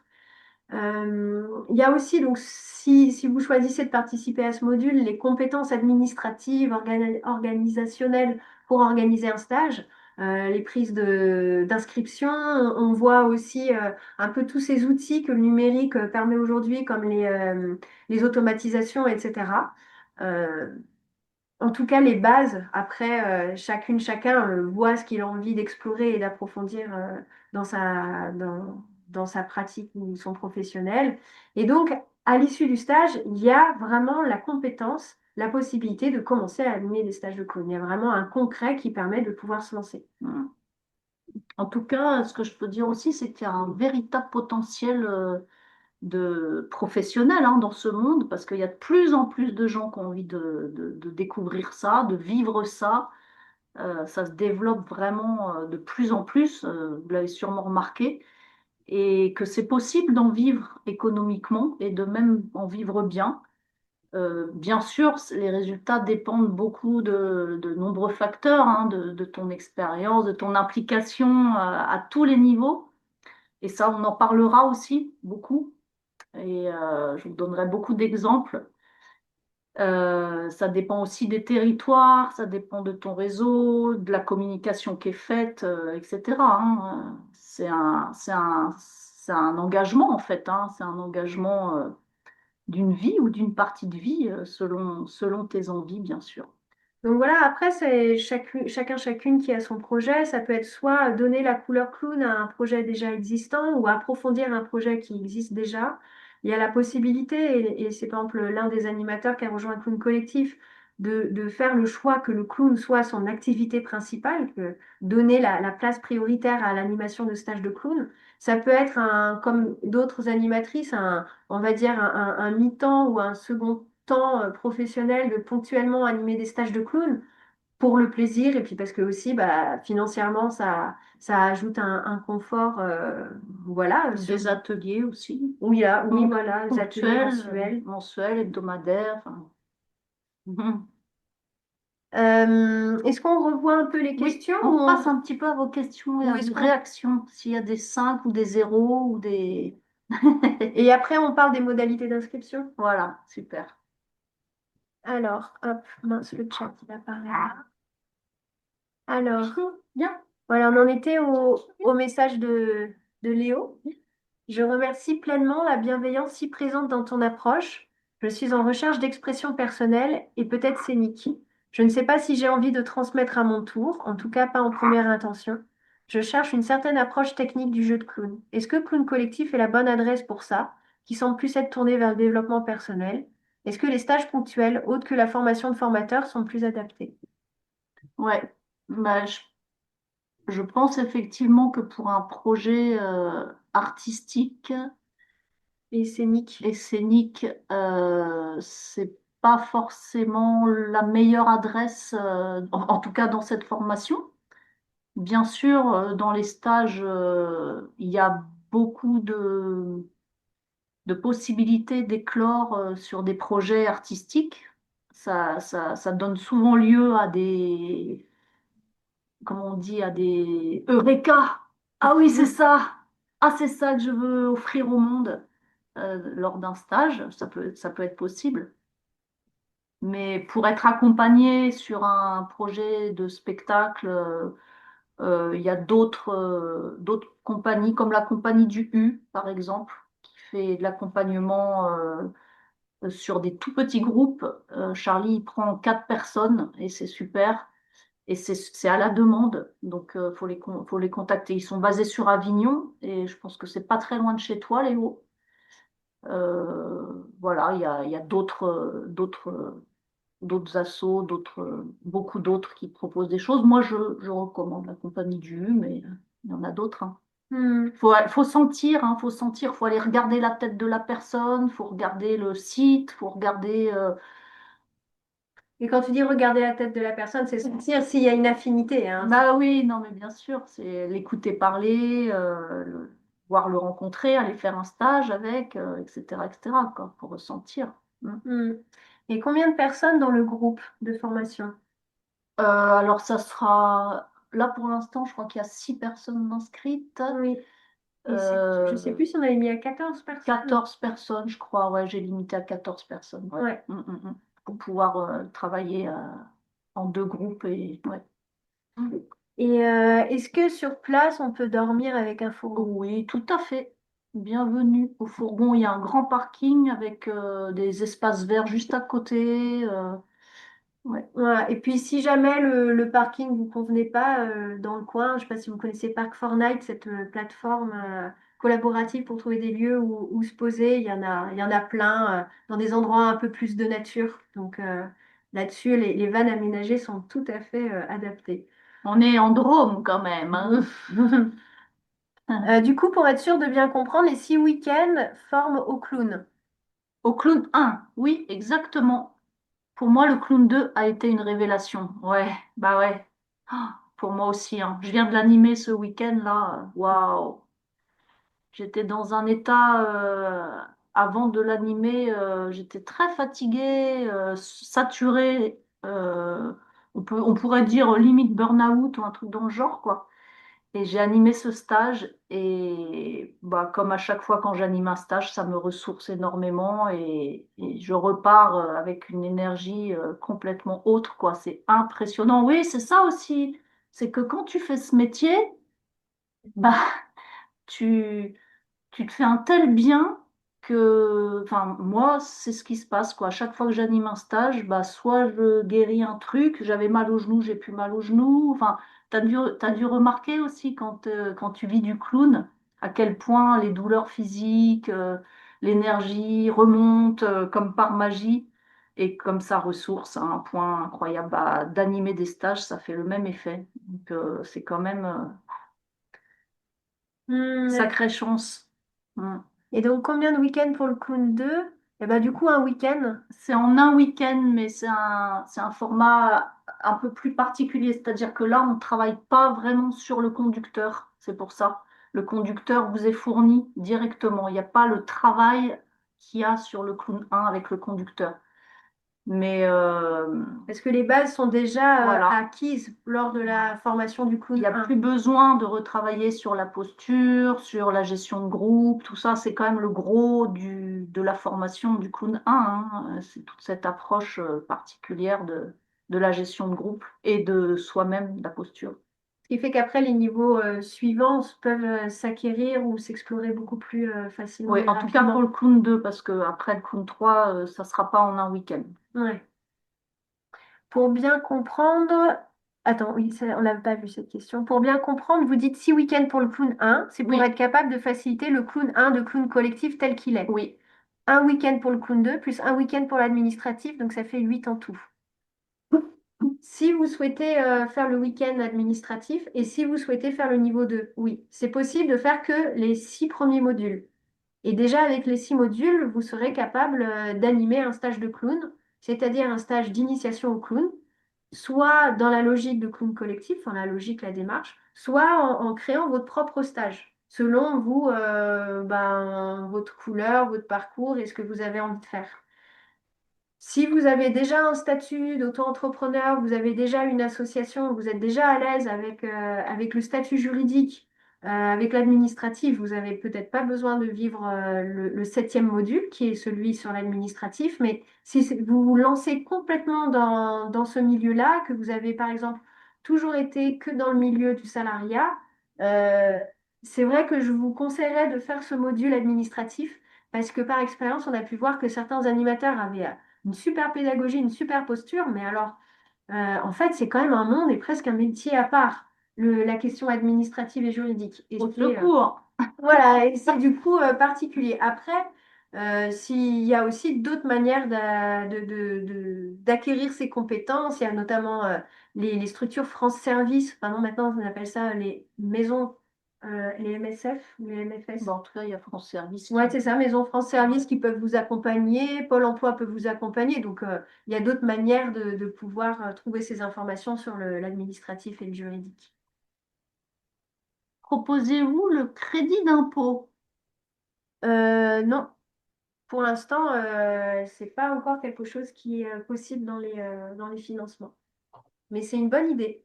Il y a aussi, donc, si vous choisissez de participer à ce module, les compétences administratives, organisationnelles pour organiser un stage, les prises d'inscription. On voit aussi un peu tous ces outils que le numérique permet aujourd'hui, comme les automatisations, etc. En tout cas, les bases, après, chacun voit ce qu'il a envie d'explorer et d'approfondir dans sa pratique ou son professionnel. Et donc, à l'issue du stage, il y a vraiment la compétence, la possibilité de commencer à animer des stages de clown. Il y a vraiment un concret qui permet de pouvoir se lancer. Voilà. En tout cas, ce que je peux dire aussi, c'est qu'il y a un véritable potentiel de professionnels, hein, dans ce monde, parce qu'il y a de plus en plus de gens qui ont envie de découvrir ça, de vivre ça. Ça se développe vraiment de plus en plus, vous l'avez sûrement remarqué, et que c'est possible d'en vivre économiquement et de même en vivre bien. Bien sûr, les résultats dépendent beaucoup de nombreux facteurs, hein, de ton expérience, de ton implication à tous les niveaux. Et ça, on en parlera aussi beaucoup. Et je vous donnerai beaucoup d'exemples. Ça dépend aussi des territoires, ça dépend de ton réseau, de la communication qui est faite, etc. Hein. C'est un engagement, en fait. Hein. C'est un engagement d'une vie ou d'une partie de vie, selon tes envies, bien sûr. Donc voilà, après, c'est chacune qui a son projet. Ça peut être soit donner la couleur clown à un projet déjà existant ou approfondir un projet qui existe déjà. Il y a la possibilité, et c'est par exemple l'un des animateurs qui a rejoint Clown Collectif, de faire le choix que le clown soit son activité principale, que donner la place prioritaire à l'animation de stage de clown. Ça peut être, comme d'autres animatrices, on va dire un mi-temps ou un second temps professionnel de ponctuellement animer des stages de clown pour le plaisir et puis parce que aussi bah, financièrement ça ajoute un confort voilà Des ateliers aussi, oui voilà les ateliers ponctuels, mensuels. mensuels, hebdomadaires. Enfin, mhm. Est-ce qu'on revoit un peu les Oui, questions on repasse un petit peu à vos questions et ou à est-ce vos qu'on réactions, s'il y a des 5 ou des zéros ou des... et après on parle des modalités d'inscription. Voilà, super. Alors hop mince le chat il apparaît là. Alors Bien. voilà on en était au message de Léo. Je remercie pleinement la bienveillance si présente dans ton approche. Je suis en recherche d'expression personnelle et peut-être scénique. Je ne sais pas si j'ai envie de transmettre à mon tour, en tout cas pas en première intention. Je cherche une certaine approche technique du jeu de clown. Est-ce que Clown Collectif est la bonne adresse pour ça, qui semble plus être tourné vers le développement personnel? Est-ce que les stages ponctuels, autres que la formation de formateurs, sont plus adaptés? Ouais. Bah, je pense effectivement que pour un projet artistique Et scénique? et scénique, c'est pas forcément la meilleure adresse, en tout cas dans cette formation. Bien sûr, dans les stages, il y a beaucoup de possibilités d'éclore sur des projets artistiques. Ça donne souvent lieu à des, comment on dit, à des Eureka! Ah oui, c'est ça! Ah, c'est ça que je veux offrir au monde lors d'un stage. Ça peut être possible. Mais pour être accompagné sur un projet de spectacle, il y a d'autres compagnies, comme la compagnie du U, par exemple, qui fait de l'accompagnement sur des tout petits groupes. Charlie il prend 4 personnes et c'est super. Et c'est à la demande, donc faut les contacter. Ils sont basés sur Avignon et je pense que c'est pas très loin de chez toi, Léo. Voilà, il y a d'autres assos, beaucoup d'autres qui proposent des choses. Moi, je recommande la compagnie du U, mais il y en a d'autres, hein. Hmm. Faut sentir, hein, faut aller regarder la tête de la personne, faut regarder le site, faut regarder. Et quand tu dis regarder la tête de la personne, c'est sentir s'il y a une affinité, hein. Bah oui, non, mais bien sûr, c'est l'écouter parler, voir le rencontrer, aller faire un stage avec, etc., etc., quoi, pour ressentir. Mm. Hmm. Et combien de personnes dans le groupe de formation? Alors, ça sera. Là, pour l'instant, je crois qu'il y a 6 personnes inscrites. Oui. Et je ne sais Euh, plus si on avait mis à 14 personnes. 14 personnes, je crois. Ouais, j'ai limité à 14 personnes. Ouais. Ouais. Pour pouvoir travailler en 2 groupes. Ouais. Et est-ce que sur place, on peut dormir avec un fourgon? Oui, tout à fait. Bienvenue au fourgon. Il y a un grand parking avec des espaces verts juste à côté. Ouais. Voilà. Et puis, si jamais le parking ne vous convenait pas dans le coin, je ne sais pas si vous connaissez Park 4 cette plateforme collaborative pour trouver des lieux où se poser. Il y en a plein dans des endroits un peu plus de nature. Donc là-dessus, les vannes aménagées sont tout à fait adaptées. On est en Drôme quand même, hein. Du coup, pour être sûr de bien comprendre, les 6 week-ends forment au clown. Au clown 1, oui, exactement. Pour moi, le clown 2 a été une révélation. Ouais, bah ouais. Ah, pour moi aussi, hein. Je viens de l'animer ce week-end-là. Waouh. J'étais dans un état, avant de l'animer, j'étais très fatiguée, saturée. On pourrait dire limite burn-out ou un truc dans le genre, quoi. Et j'ai animé ce stage et bah, comme à chaque fois quand j'anime un stage, ça me ressource énormément et je repars avec une énergie complètement autre, quoi. C'est impressionnant. Oui, c'est ça aussi. C'est que quand tu fais ce métier, bah, tu, tu te fais un tel bien que, enfin, moi, c'est ce qui se passe, quoi. À chaque fois que j'anime un stage, bah, soit je guéris un truc, j'avais mal au genou, j'ai plus mal au genou. Enfin, t'as dû remarquer aussi quand tu vis du clown, à quel point les douleurs physiques, l'énergie remontent comme par magie. Et comme ça ressource à un point incroyable, bah, d'animer des stages, ça fait le même effet. Donc, c'est quand même Hmm. sacrée chance. Mm. Et donc, combien de week-ends pour le clown 2? Et ben, du coup, un week-end. C'est en un week-end, mais c'est un format un peu plus particulier. C'est-à-dire que là, on ne travaille pas vraiment sur le conducteur. C'est pour ça. Le conducteur vous est fourni directement. Il n'y a pas le travail qu'il y a sur le clown 1 avec le conducteur. Mais Parce que les bases sont déjà voilà. acquises lors de la formation du Il clown n'y a 1. plus besoin de retravailler sur la posture, sur la gestion de groupe, tout ça, c'est quand même le gros de la formation du clown 1, hein. C'est toute cette approche particulière de la gestion de groupe et de soi-même, de la posture. Ce qui fait qu'après, les niveaux suivants peuvent s'acquérir ou s'explorer beaucoup plus facilement Oui, et en tout cas pour rapidement. le clown 2, parce que après le clown 3, ça ne sera pas en un week-end. Ouais. Pour bien comprendre, attends, oui, on n'avait pas vu cette question. Pour bien comprendre, vous dites 6 week-ends pour le clown 1, c'est pour Oui, être capable de faciliter le clown 1 de clown collectif tel qu'il est. oui, Un week-end pour le clown 2, plus un week-end pour l'administratif, donc ça fait 8 en tout. Si vous souhaitez faire le week-end administratif et si vous souhaitez faire le niveau 2, oui, c'est possible de faire que les 6 premiers modules. Et déjà, avec les 6 modules, vous serez capable d'animer un stage de clown, c'est-à-dire un stage d'initiation au clown, soit dans la logique de clown collectif, enfin la logique, la démarche, soit en créant votre propre stage, selon vous, ben, votre couleur, votre parcours et ce que vous avez envie de faire. Si vous avez déjà un statut d'auto-entrepreneur, vous avez déjà une association, vous êtes déjà à l'aise avec le statut juridique, avec l'administratif, vous n'avez peut-être pas besoin de vivre le septième module, qui est celui sur l'administratif, mais si vous vous lancez complètement dans ce milieu-là, que vous avez par exemple toujours été que dans le milieu du salariat, euh, c'est vrai que je vous conseillerais de faire ce module administratif, parce que par expérience, on a pu voir que certains animateurs avaient une super pédagogie, une super posture, mais alors, en fait, c'est quand même un monde et presque un métier à part, la question administrative et juridique. Et au c'est, secours. voilà, et c'est du coup particulier. Après, s'il y a aussi d'autres manières d'acquérir ces compétences, il y a notamment les structures France Service, enfin non, maintenant on appelle ça les maisons, les MSF ou les Bon, MFS. en tout cas, il y a France Service Ouais, qui... c'est ça, Maison France Service qui peuvent vous accompagner, Pôle emploi peut vous accompagner. Donc, il y a d'autres manières de pouvoir trouver ces informations sur l'administratif et le juridique. Proposez-vous le crédit d'impôt? Non, pour l'instant, c'est pas encore quelque chose qui est possible dans les financements. Mais c'est une bonne idée.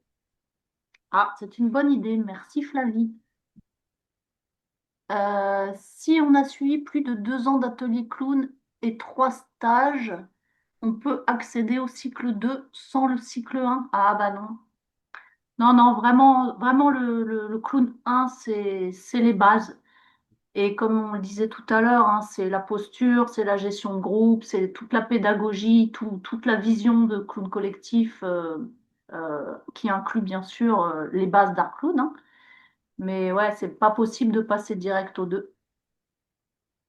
Ah, c'est une bonne idée. Merci Flavie. Si on a suivi plus de 2 ans d'atelier clown et 3 stages, on peut accéder au cycle 2 sans le cycle 1. Ah bah non. Non, non, vraiment, vraiment le clown 1, c'est les bases. Et comme on le disait tout à l'heure, hein, c'est la posture, c'est la gestion de groupe, c'est toute la pédagogie, toute la vision de clown collectif qui inclut bien sûr les bases d'art clown, hein. Mais ouais, c'est pas possible de passer direct aux deux.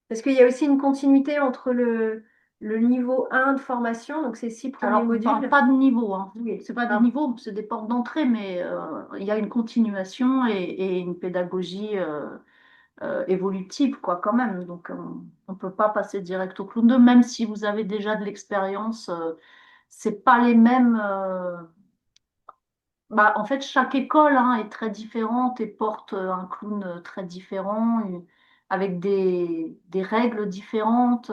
Parce qu'il y a aussi une continuité entre le niveau 1 de formation, donc ces 6 premiers Alors, on ne parle modules. pas de niveau, hein. Oui. C'est pas des Pardon. niveaux, c'est des portes d'entrée, mais il y a une continuation et une pédagogie évolutive, quoi, quand même. Donc, on ne peut pas passer direct au clown 2, même si vous avez déjà de l'expérience. C'est pas les mêmes. Bah, en fait, chaque école hein, est très différente et porte un clown très différent, avec des règles différentes.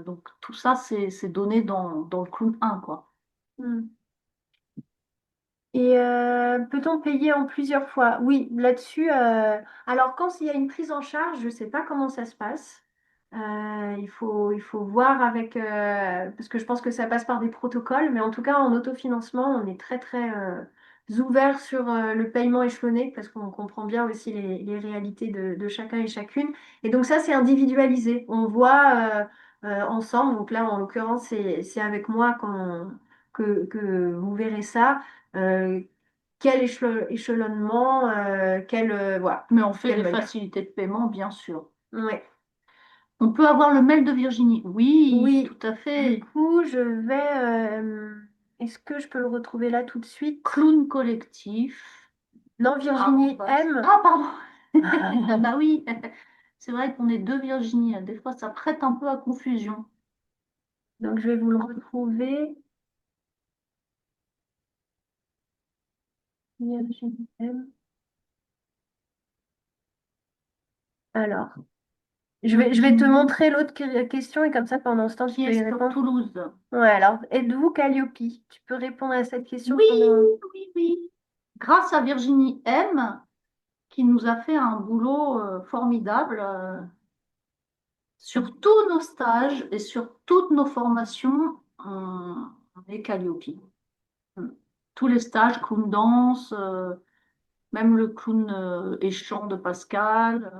Donc, tout ça, c'est donné dans le clown 1, quoi. Hmm. Et peut-on payer en plusieurs fois? Oui, là-dessus. Alors, quand il y a une prise en charge, je ne sais pas comment ça se passe. Il faut voir avec. Parce que je pense que ça passe par des protocoles, mais en tout cas, en autofinancement, on est très, très ouvert sur le paiement échelonné, parce qu'on comprend bien aussi les réalités de chacun et chacune. Et donc, ça, c'est individualisé. On voit ensemble. Donc, là, en l'occurrence, c'est avec moi que vous verrez ça. Euh, quel échelonnement, Mais on fait quelle des valeur. facilités de paiement, bien sûr. Ouais. On peut avoir le mail de Virginie. Oui, Oui, tout à du fait. coup, je vais... est-ce que je peux le retrouver là tout de suite? Clown collectif. Non, Virginie M. Ah, pardon. Ah bah oui, c'est vrai qu'on est deux Virginie. Des fois, ça prête un peu à confusion. Donc, je vais vous le retrouver. Virginie M. Alors, je vais te Virginie, montrer l'autre question et comme ça, pendant ce temps, tu qui peux est y sur répondre. Toulouse. Ouais, alors, êtes-vous Calliope? Tu peux répondre à cette question Oui, pendant... oui, oui. Grâce à Virginie M, qui nous a fait un boulot formidable sur tous nos stages et sur toutes nos formations, on est Calliope. Mm. Tous les stages, clown danse, même le clown et chant de Pascal.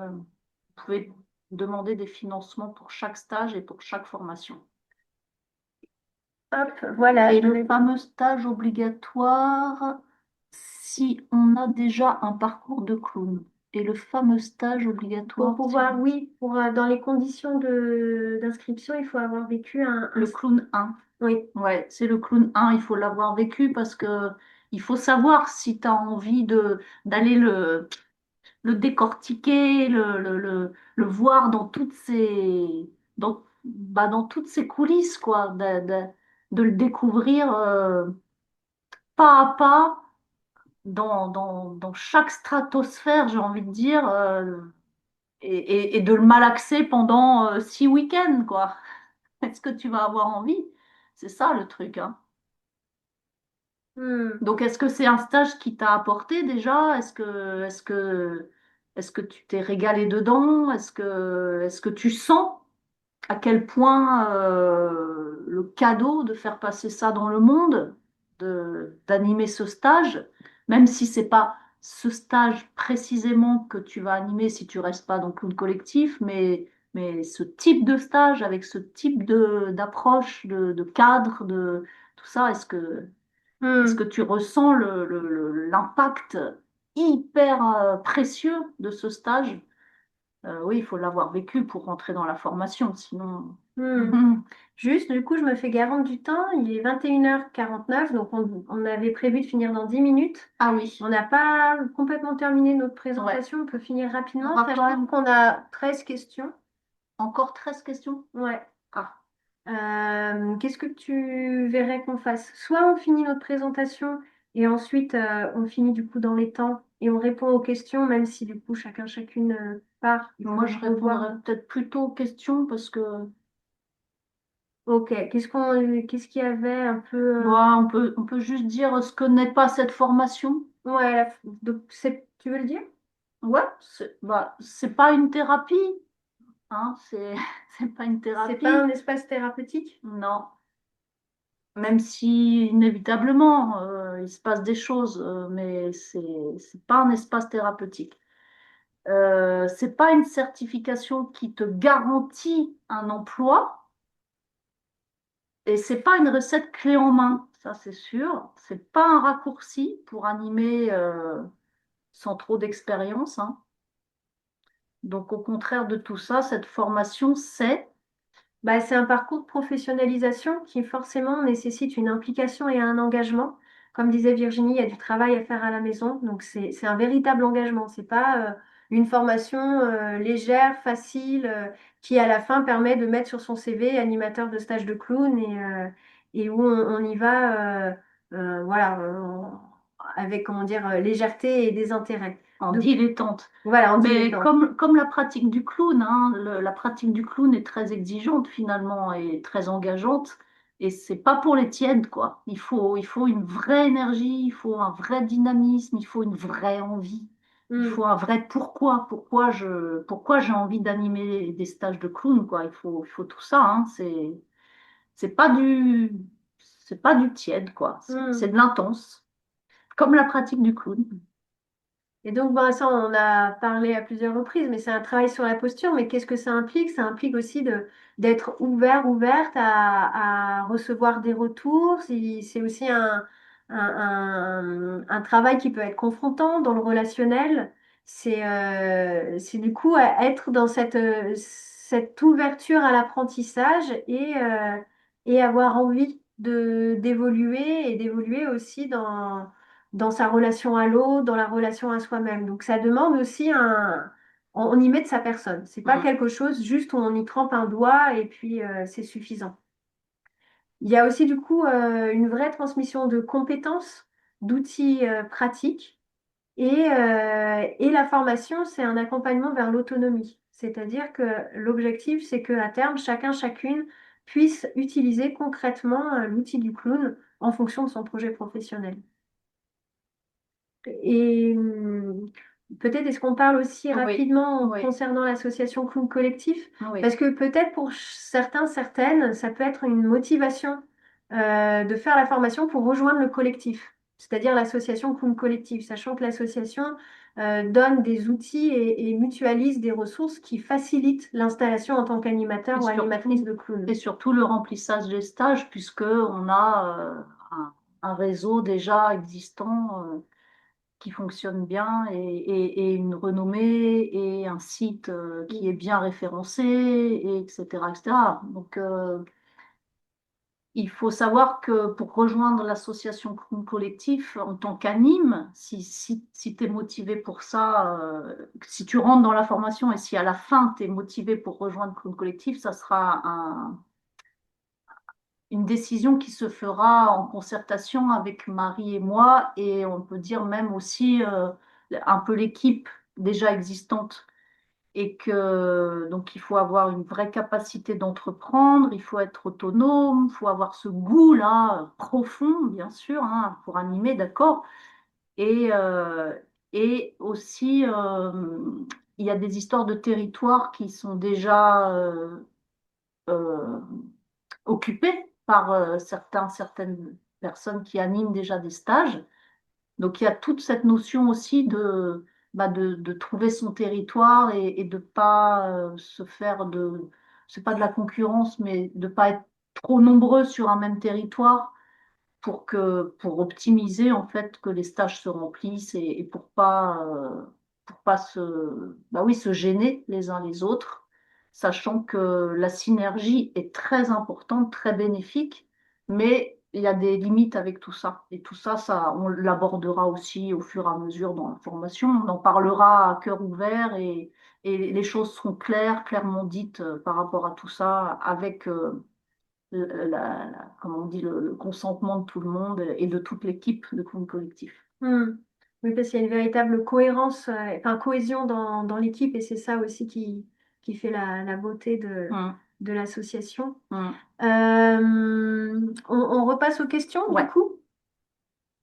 Vous pouvez demander des financements pour chaque stage et pour chaque formation. Hop, voilà, Et je le vais... fameux stage obligatoire, si on a déjà un parcours de clown. Et le fameux stage Pour obligatoire, pouvoir, oui, dans les conditions d'inscription, il faut avoir vécu le clown 1. Oui. Ouais, c'est le clown 1, il faut l'avoir vécu parce que il faut savoir si tu as envie d'aller le décortiquer, le voir dans dans toutes ses coulisses, quoi, de le découvrir pas à pas dans chaque stratosphère, j'ai envie de dire, et de le malaxer pendant 6 week-ends, quoi. Est-ce que tu vas avoir envie? C'est ça le truc, hein. Hmm. Donc, est-ce que c'est un stage qui t'a apporté déjà? Est-ce que tu t'es régalé dedans? Est-ce que tu sens à quel point le cadeau de faire passer ça dans le monde, d'animer ce stage, même si c'est pas ce stage précisément que tu vas animer si tu restes pas dans le collectif, mais ce type de stage avec ce type d'approche, de cadre, de tout ça, est-ce que Hmm. tu ressens l'impact hyper précieux de ce stage? Oui, il faut l'avoir vécu pour rentrer dans la formation, sinon. Hmm. Juste, du coup, je me fais garante du temps. Il est 21h49, donc on avait prévu de finir dans 10 minutes. Ah oui, On n'a pas complètement terminé notre ouais. présentation. On peut finir On rapidement, va quand sachant même qu'on a 13 questions. encore 13 questions. Ouais. Ah, Qu'est-ce que tu verrais qu'on fasse? Soit on finit notre présentation et ensuite on finit du coup dans les temps et on répond aux questions, même si du coup chacune part. Il faut moi, je revoir. répondrais peut-être plutôt aux questions parce que Ok, qu'est-ce qu'il y avait un peu. bon, on peut juste dire ce que n'est pas cette formation. Ouais, donc tu veux le dire? Ouais, c'est pas une thérapie, hein, c'est pas une C'est pas thérapie. un espace thérapeutique? Non, même si inévitablement il se passe des choses, mais c'est pas un espace thérapeutique. C'est pas une certification qui te garantit un emploi et c'est pas une recette clé en main, ça c'est sûr. C'est pas un raccourci pour animer sans trop d'expérience, hein. Donc au contraire de tout ça, cette formation, c'est Bah, c'est un parcours de professionnalisation qui forcément nécessite une implication et un engagement. Comme disait Virginie, il y a du travail à faire à la maison, donc c'est un véritable engagement. C'est pas une formation légère, facile, qui à la fin permet de mettre sur son CV animateur de stage de clown et où on y va voilà, avec comment dire, légèreté et désintérêt. en Donc dilettante. voilà, en Mais dilettante. comme la pratique du clown, hein, la pratique du clown est très exigeante finalement et très engageante. Et c'est pas pour les tièdes, quoi. Il faut une vraie énergie, il faut un vrai dynamisme, il faut une vraie envie. Il Hmm, faut un vrai pourquoi. Pourquoi j'ai envie d'animer des stages de clown, quoi. Il faut tout ça, hein. C'est pas c'est pas du tiède, quoi. C'est hmm. de l'intense. Comme la pratique du clown. Et donc, bon, ça, on en a parlé à plusieurs reprises, mais c'est un travail sur la posture. Mais qu'est-ce que ça implique? Ça implique aussi d'être ouverte à recevoir des retours. C'est aussi un travail qui peut être confrontant dans le relationnel. C'est du coup à être dans cette ouverture à l'apprentissage et avoir envie d'évoluer et d'évoluer aussi dans sa relation à l'autre, dans la relation à soi-même. Donc ça demande aussi on y met de sa personne. C'est pas Mm. quelque chose juste où on y trempe un doigt et puis c'est suffisant. Il y a aussi du coup une vraie transmission de compétences, d'outils pratiques et la formation, c'est un accompagnement vers l'autonomie. C'est-à-dire que l'objectif, c'est qu'à terme, chacun, chacune puisse utiliser concrètement l'outil du clown en fonction de son projet professionnel. Et peut-être est-ce qu'on parle aussi Oui, rapidement oui, concernant l'association Clown Collectif? oui. Parce que peut-être pour certains, certaines, ça peut être une motivation de faire la formation pour rejoindre le collectif, c'est-à-dire l'association Clown Collectif, sachant que l'association donne des outils et mutualise des ressources qui facilitent l'installation en tant Et qu'animateur ou animatrice surtout, de clown. et surtout le remplissage des stages, puisque on a un réseau déjà existant qui fonctionne bien et une renommée et un site qui est bien référencé, et etc., etc. Donc, il faut savoir que pour rejoindre l'association Clown Collectif en tant qu'anime, si tu es motivé pour ça, si tu rentres dans la formation et si à la fin tu es motivé pour rejoindre Clown Collectif, ça sera une décision qui se fera en concertation avec Marie et moi et on peut dire même aussi un peu l'équipe déjà existante et que donc il faut avoir une vraie capacité d'entreprendre, il faut être autonome, il faut avoir ce goût-là profond, bien sûr, hein, pour animer, d'accord, et, euh, et aussi il y a des histoires de territoire qui sont déjà euh, occupées par certaines personnes qui animent déjà des stages. Donc il y a toute cette notion aussi de trouver son territoire et de pas se faire de, c'est pas de la concurrence, mais de pas être trop nombreux sur un même territoire pour optimiser en fait que les stages se remplissent et pour pas bah oui, se gêner les uns les autres, sachant que la synergie est très importante, très bénéfique, mais il y a des limites avec tout ça. Et tout ça, on l'abordera aussi au fur et à mesure dans la formation. On en parlera à cœur ouvert et les choses seront claires, clairement dites par rapport à tout ça, avec comment on dit, le consentement de tout le monde et de toute l'équipe de Clown Collectif. Hmm. Oui, parce qu'il y a une véritable cohérence, enfin cohésion dans l'équipe et c'est ça aussi qui fait la beauté Hum, de l'association. hum. On repasse aux questions du Ouais, coup?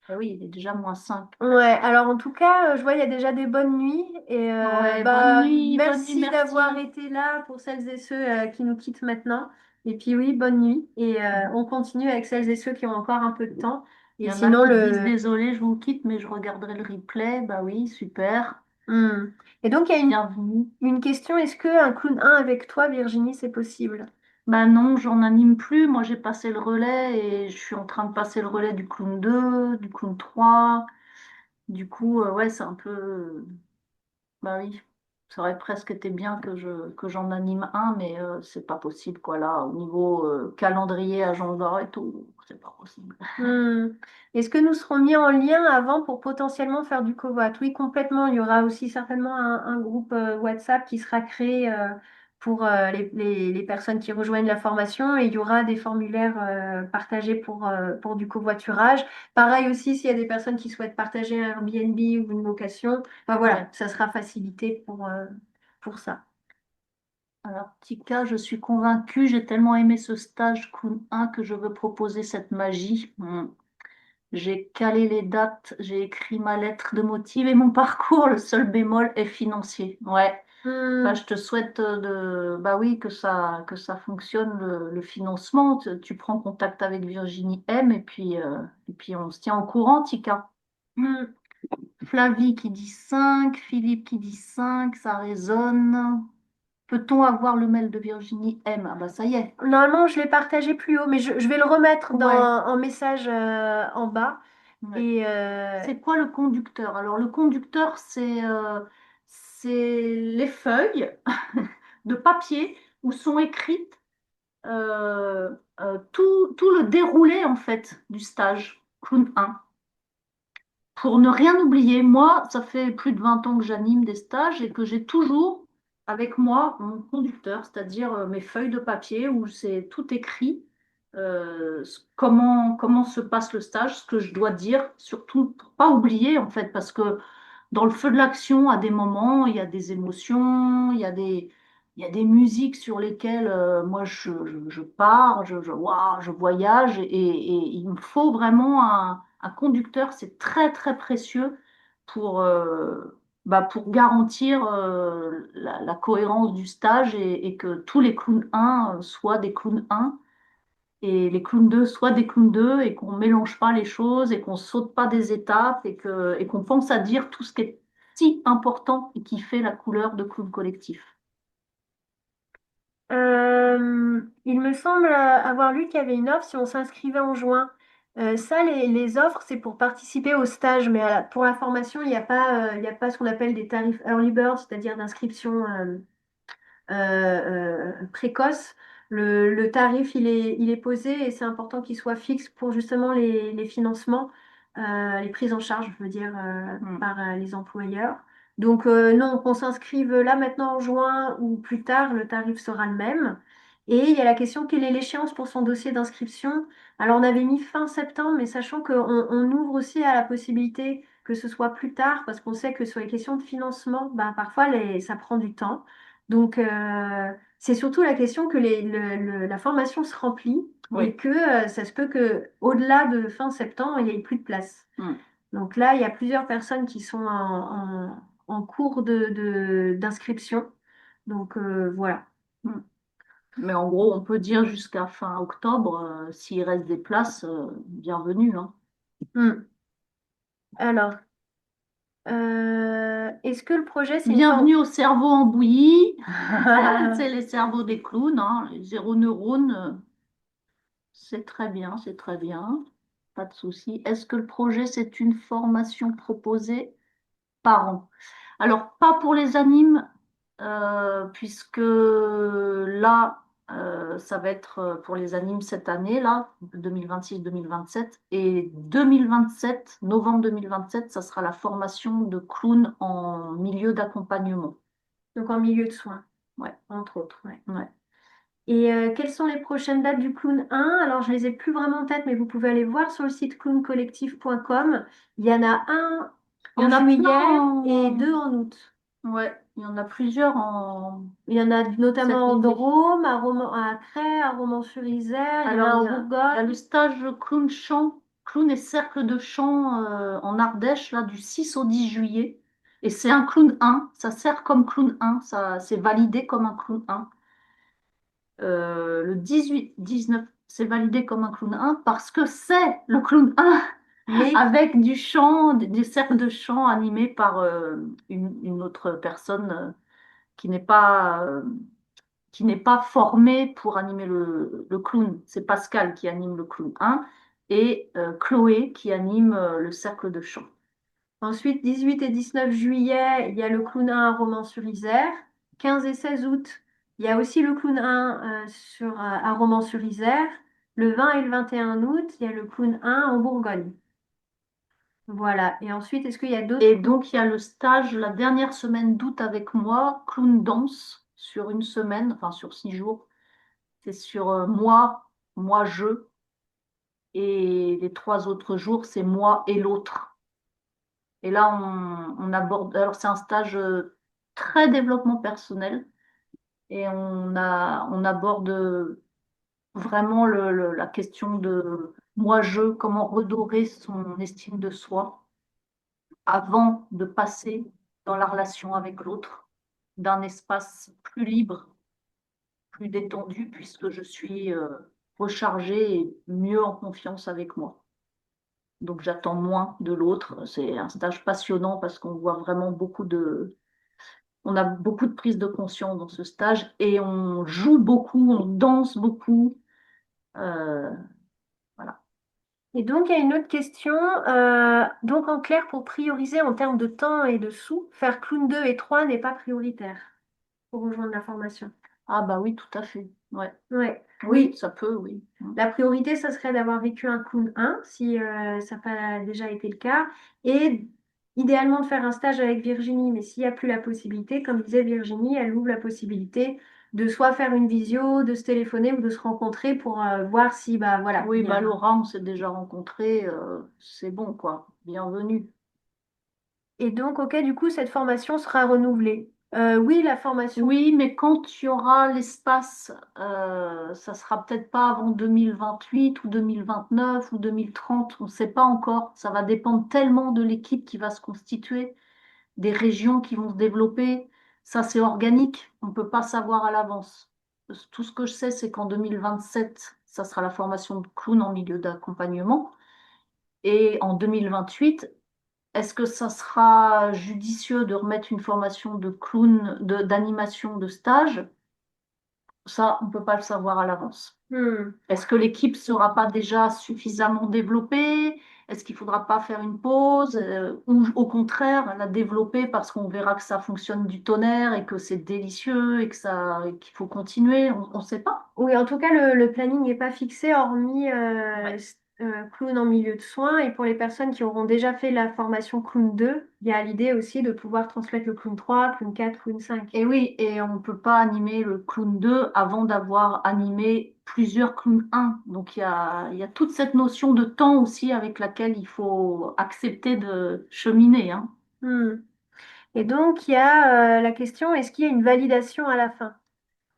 eh oui, il est déjà -5. Ouais, alors en tout cas, je vois il y a déjà des bonnes nuits et Ouais, bah bonne nuit, merci d'avoir merci. été là pour celles et ceux qui nous quittent maintenant. Et puis oui, bonne nuit et on continue avec celles et ceux qui ont encore un peu de temps. Il Et y en a sinon qui disent le désolé, je vous quitte, mais je regarderai le replay. Bah oui, super. Hmm. Et donc il y a Bienvenue. une question, est-ce que un clown 1 avec toi, Virginie, c'est possible? Bah non, j'en anime plus. Moi, j'ai passé le relais et je suis en train de passer le relais du clown 2, du clown 3. Du coup, ouais, c'est un peu. Bah oui, ça aurait presque été bien que j'en anime un, mais c'est pas possible, quoi, là, au niveau calendrier, agenda et tout, c'est pas possible. Hmm. Est-ce que nous serons mis en lien avant pour potentiellement faire du covoit? Oui, complètement. Il y aura aussi certainement un groupe WhatsApp qui sera créé pour les personnes qui rejoignent la formation et il y aura des formulaires partagés pour du covoiturage. Pareil aussi, s'il y a des personnes qui souhaitent partager un Airbnb ou une location, enfin voilà, Ouais. ça sera facilité pour ça. Alors, Tika, je suis convaincue, j'ai tellement aimé ce stage Kun 1 que je veux proposer cette magie. J'ai calé les dates, j'ai écrit ma lettre de motive et mon parcours. Le seul bémol est financier. Ouais. Bah, Hmm. je te souhaite bah oui, que ça fonctionne le financement. Tu prends contact avec Virginie M et puis on se tient au courant, Tika. Hmm. Flavie qui dit 5, Philippe qui dit 5, ça résonne. Peut-on avoir le mail de Virginie M? Ah bah ça y est. Normalement, je l'ai partagé plus haut, mais je vais le remettre Ouais. en message en bas. Ouais. Et C'est quoi le conducteur? Alors le conducteur, c'est les feuilles de papier où sont écrites tout le déroulé en fait du stage Clown 1. Pour ne rien oublier, moi, ça fait plus de 20 ans que j'anime des stages et que j'ai toujours avec moi mon conducteur, c'est-à-dire mes feuilles de papier où c'est tout écrit, comment se passe le stage, ce que je dois dire, surtout pour pas oublier en fait, parce que dans le feu de l'action, à des moments, il y a des émotions, il y a des musiques sur lesquelles moi je pars, waouh, je voyage et il me faut vraiment un conducteur, c'est très très précieux pour, pour garantir la cohérence du stage et que tous les clowns 1 soient des clowns 1 et les clowns 2 soient des clowns 2 et qu'on ne mélange pas les choses et qu'on saute pas des étapes et qu'on pense à dire tout ce qui est si important et qui fait la couleur de clown collectif. Il me semble avoir lu qu'il y avait une offre si on s'inscrivait en juin. Ça, les offres, c'est pour participer au stage, mais pour la formation, il y a pas ce qu'on appelle des tarifs early bird, c'est-à-dire d'inscription précoce. Le tarif, il est posé et c'est important qu'il soit fixe pour justement les financements, les prises en charge, je veux dire, par les employeurs. Donc, non, qu'on s'inscrive là maintenant en juin ou plus tard, le tarif sera le même. Et il y a la question, quelle est l'échéance pour son dossier d'inscription? Alors, on avait mis fin septembre, mais sachant on ouvre aussi à la possibilité que ce soit plus tard, parce qu'on sait que sur les questions de financement, ben, parfois, ça prend du temps. Donc, c'est surtout la question que la formation se remplit Oui. et que ça se peut que au-delà de fin septembre, il n'y ait plus de place. Mm. Donc là, il y a plusieurs personnes qui sont en cours d'inscription. Donc voilà. Mm. Mais en gros, on peut dire jusqu'à fin octobre, s'il reste des places, bienvenue, hein. Hmm. Alors, est-ce que le projet, c'est une forme... Bienvenue au cerveau en bouillie. C'est les cerveaux des clowns, hein, les zéro neurones. C'est très bien, c'est très bien. Pas de souci. Est-ce que le projet, c'est une formation proposée par an? Alors, pas pour les animes, puisque là, ça va être pour les animes cette année, là, 2026-2027. Et 2027, novembre 2027, ça sera la formation de clown en milieu d'accompagnement. Donc en milieu de soins, Ouais, entre autres. Ouais. ouais. Et quelles sont les prochaines dates du Clown 1? Alors, je les ai plus vraiment en tête, mais vous pouvez aller voir sur le site clowncollectif.com. Il y en a un Il y en en a plein juillet et en... deux en août. Ouais, il y en a plusieurs en Il y en a cette notamment en idée. Drôme, à Crest, à Romans-sur-Isère. Il y en a Alors, un en il y a le Bourgogne. stage clown chant, clown et cercle de chant en Ardèche, là, du 6 au 10 juillet. Et c'est un clown 1, ça sert comme clown 1, ça, c'est validé comme un clown 1. Le 18-19, c'est validé comme un clown 1 parce que c'est le clown 1 Mais avec du chant, des cercles de chant animés par une autre personne qui qui n'est pas formé pour animer le clown. C'est Pascal qui anime le clown 1 et Chloé qui anime le cercle de chant. ensuite, 18 et 19 juillet, il y a le Clown 1 à Romans-sur-Isère. 15 et 16 août, il y a aussi le Clown 1 à Romans-sur-Isère. Le 20 et le 21 août, il y a le Clown 1 en Bourgogne. Voilà. Et ensuite, est-ce qu'il y a d'autres... Et donc, il y a le stage la dernière semaine d'août avec moi, clown danse, sur une semaine, enfin sur 6 jours. C'est sur je. Et les 3 autres jours, c'est moi et l'autre. Et là, on aborde. Alors, c'est un stage très développement personnel. Et on aborde vraiment la question de moi-je, comment redorer son estime de soi avant de passer dans la relation avec l'autre, d'un espace plus libre, plus détendu, puisque je suis rechargée et mieux en confiance avec moi. Donc j'attends moins de l'autre. C'est un stage passionnant parce qu'on voit vraiment on a beaucoup de prise de conscience dans ce stage et on joue beaucoup, on danse beaucoup. Euh, voilà. Et donc, il y a une autre question. Donc, en clair, pour prioriser en termes de temps et de sous, faire Clown 2 et 3 n'est pas prioritaire pour rejoindre la formation. Ah bah oui, tout à fait. Ouais. Ouais, Oui, oui. ça peut, oui. La priorité, ça serait d'avoir vécu un clown 1, si ça n'a pas déjà été le cas, et idéalement de faire un stage avec Virginie. Mais s'il n'y a plus la possibilité, comme disait Virginie, elle ouvre la possibilité de soit faire une visio, de se téléphoner ou de se rencontrer pour voir si, bah voilà, Oui, il y bah a... Laura, on s'est déjà rencontrés, c'est bon, quoi. Bienvenue. Et donc, ok, du coup, cette formation sera renouvelée. Oui, la formation. Oui, mais quand tu auras l'espace, ça sera peut-être pas avant 2028 ou 2029 ou 2030, on ne sait pas encore. Ça va dépendre tellement de l'équipe qui va se constituer, des régions qui vont se développer. Ça, c'est organique, on ne peut pas savoir à l'avance. Tout ce que je sais, c'est qu'en 2027, ça sera la formation de clown en milieu d'accompagnement. Et en 2028, est-ce que ça sera judicieux de remettre une formation de clown, d'animation de stage? Ça, on ne peut pas le savoir à l'avance. Hmm. Est-ce que l'équipe ne sera pas déjà suffisamment développée? Est-ce qu'il ne faudra pas faire une pause ou au contraire la développer parce qu'on verra que ça fonctionne du tonnerre et que c'est délicieux et que et qu'il faut continuer? On ne sait pas. Oui, en tout cas, le planning n'est pas fixé, hormis Ouais. clown en milieu de soins. Et pour les personnes qui auront déjà fait la formation clown 2, il y a l'idée aussi de pouvoir transmettre le clown 3, clown 4, clown 5. Et oui, et on ne peut pas animer le clown 2 avant d'avoir animé plusieurs clowns 1. Donc il y a toute cette notion de temps aussi avec laquelle il faut accepter de cheminer, hein. Hmm. Et donc, il y a la question, est-ce qu'il y a une validation à la fin?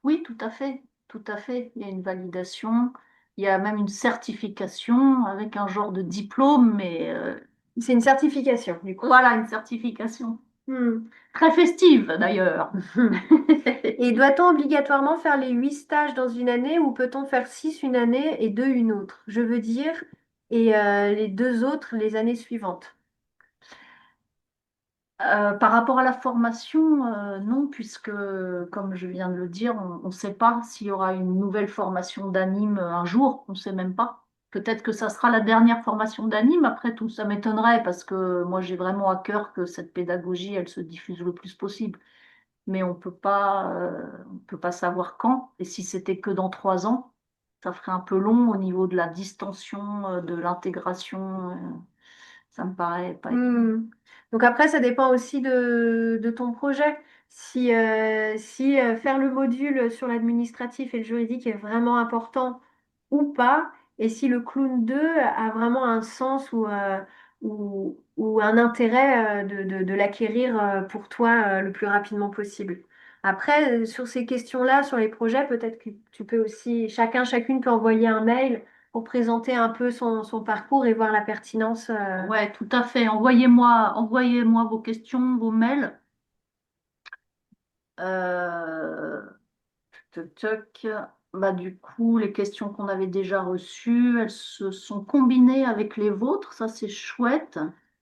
Oui, tout à fait, tout à fait. Il y a une validation, il y a même une certification avec un genre de diplôme, mais C'est une certification, du coup. voilà, une certification. Hmm. Très festive d'ailleurs. Et doit-on obligatoirement faire les 8 stages dans une année ou peut-on faire 6 une année et 2 une autre? Je veux dire, et les deux autres les années suivantes. Par rapport à la formation, non, puisque, comme je viens de le dire, on ne sait pas s'il y aura une nouvelle formation d'anime un jour, on ne sait même pas. Peut-être que ça sera la dernière formation d'anime, après tout, ça m'étonnerait, parce que moi, j'ai vraiment à cœur que cette pédagogie, elle se diffuse le plus possible. Mais on peut pas savoir quand, et si c'était que dans 3 ans, ça ferait un peu long au niveau de la distension, de l'intégration, ça me paraît pas évident. Hmm. Donc après, ça dépend aussi de ton projet. Si faire le module sur l'administratif et le juridique est vraiment important ou pas, et si le clown 2 a vraiment un sens ou un intérêt de l'acquérir pour toi le plus rapidement possible. Après, sur ces questions-là, sur les projets, peut-être que tu peux aussi, chacune peut envoyer un mail pour présenter un peu son parcours et voir la pertinence. Ouais, tout à fait. Envoyez-moi vos questions, vos mails. Euh, Toc, toc. Bah, du coup, les questions qu'on avait déjà reçues, elles se sont combinées avec les vôtres. Ça, c'est chouette.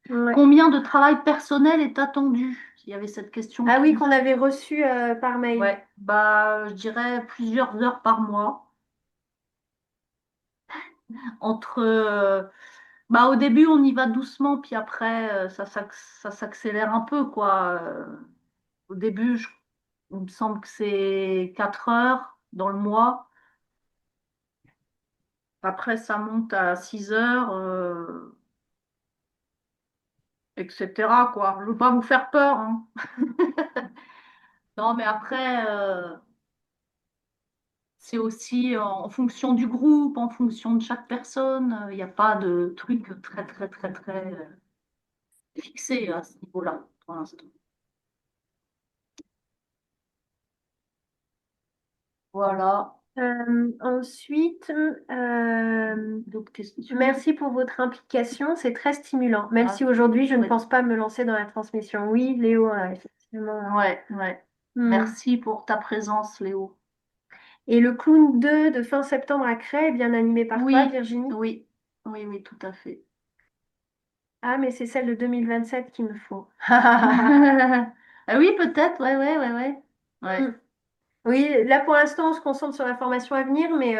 Ouais. Combien de travail personnel est attendu? Il y avait cette question Ah oui, qui... qu'on avait reçu par mail. Ouais, bah, je dirais plusieurs heures par mois. Entre, bah, au début, on y va doucement, puis après, ça s'accélère un peu, quoi. Au début, il me semble que c'est 4 heures dans le mois. Après, ça monte à 6 heures, etc., quoi. Je ne veux pas vous faire peur, hein. Non, mais après, c'est aussi en fonction du groupe, en fonction de chaque personne. Il n'y a pas de truc très, très, très, très fixé à ce niveau-là, pour l'instant. Voilà. Ensuite, D'autres questions? merci pour votre implication, c'est très stimulant, même Ah, si aujourd'hui je ne ouais, pense pas me lancer dans la transmission. Oui, Léo, effectivement. ouais, ouais. Hmm. Merci pour ta présence, Léo. Et le clown 2 de fin septembre à Cré est bien animé par toi, Oui, Virginie? oui, oui, oui, tout à fait. Ah, mais c'est celle de 2027 qu'il me faut. Ah oui, peut-être, ouais, ouais, ouais, ouais. Ouais. Hmm. Oui, là pour l'instant, on se concentre sur la formation à venir, mais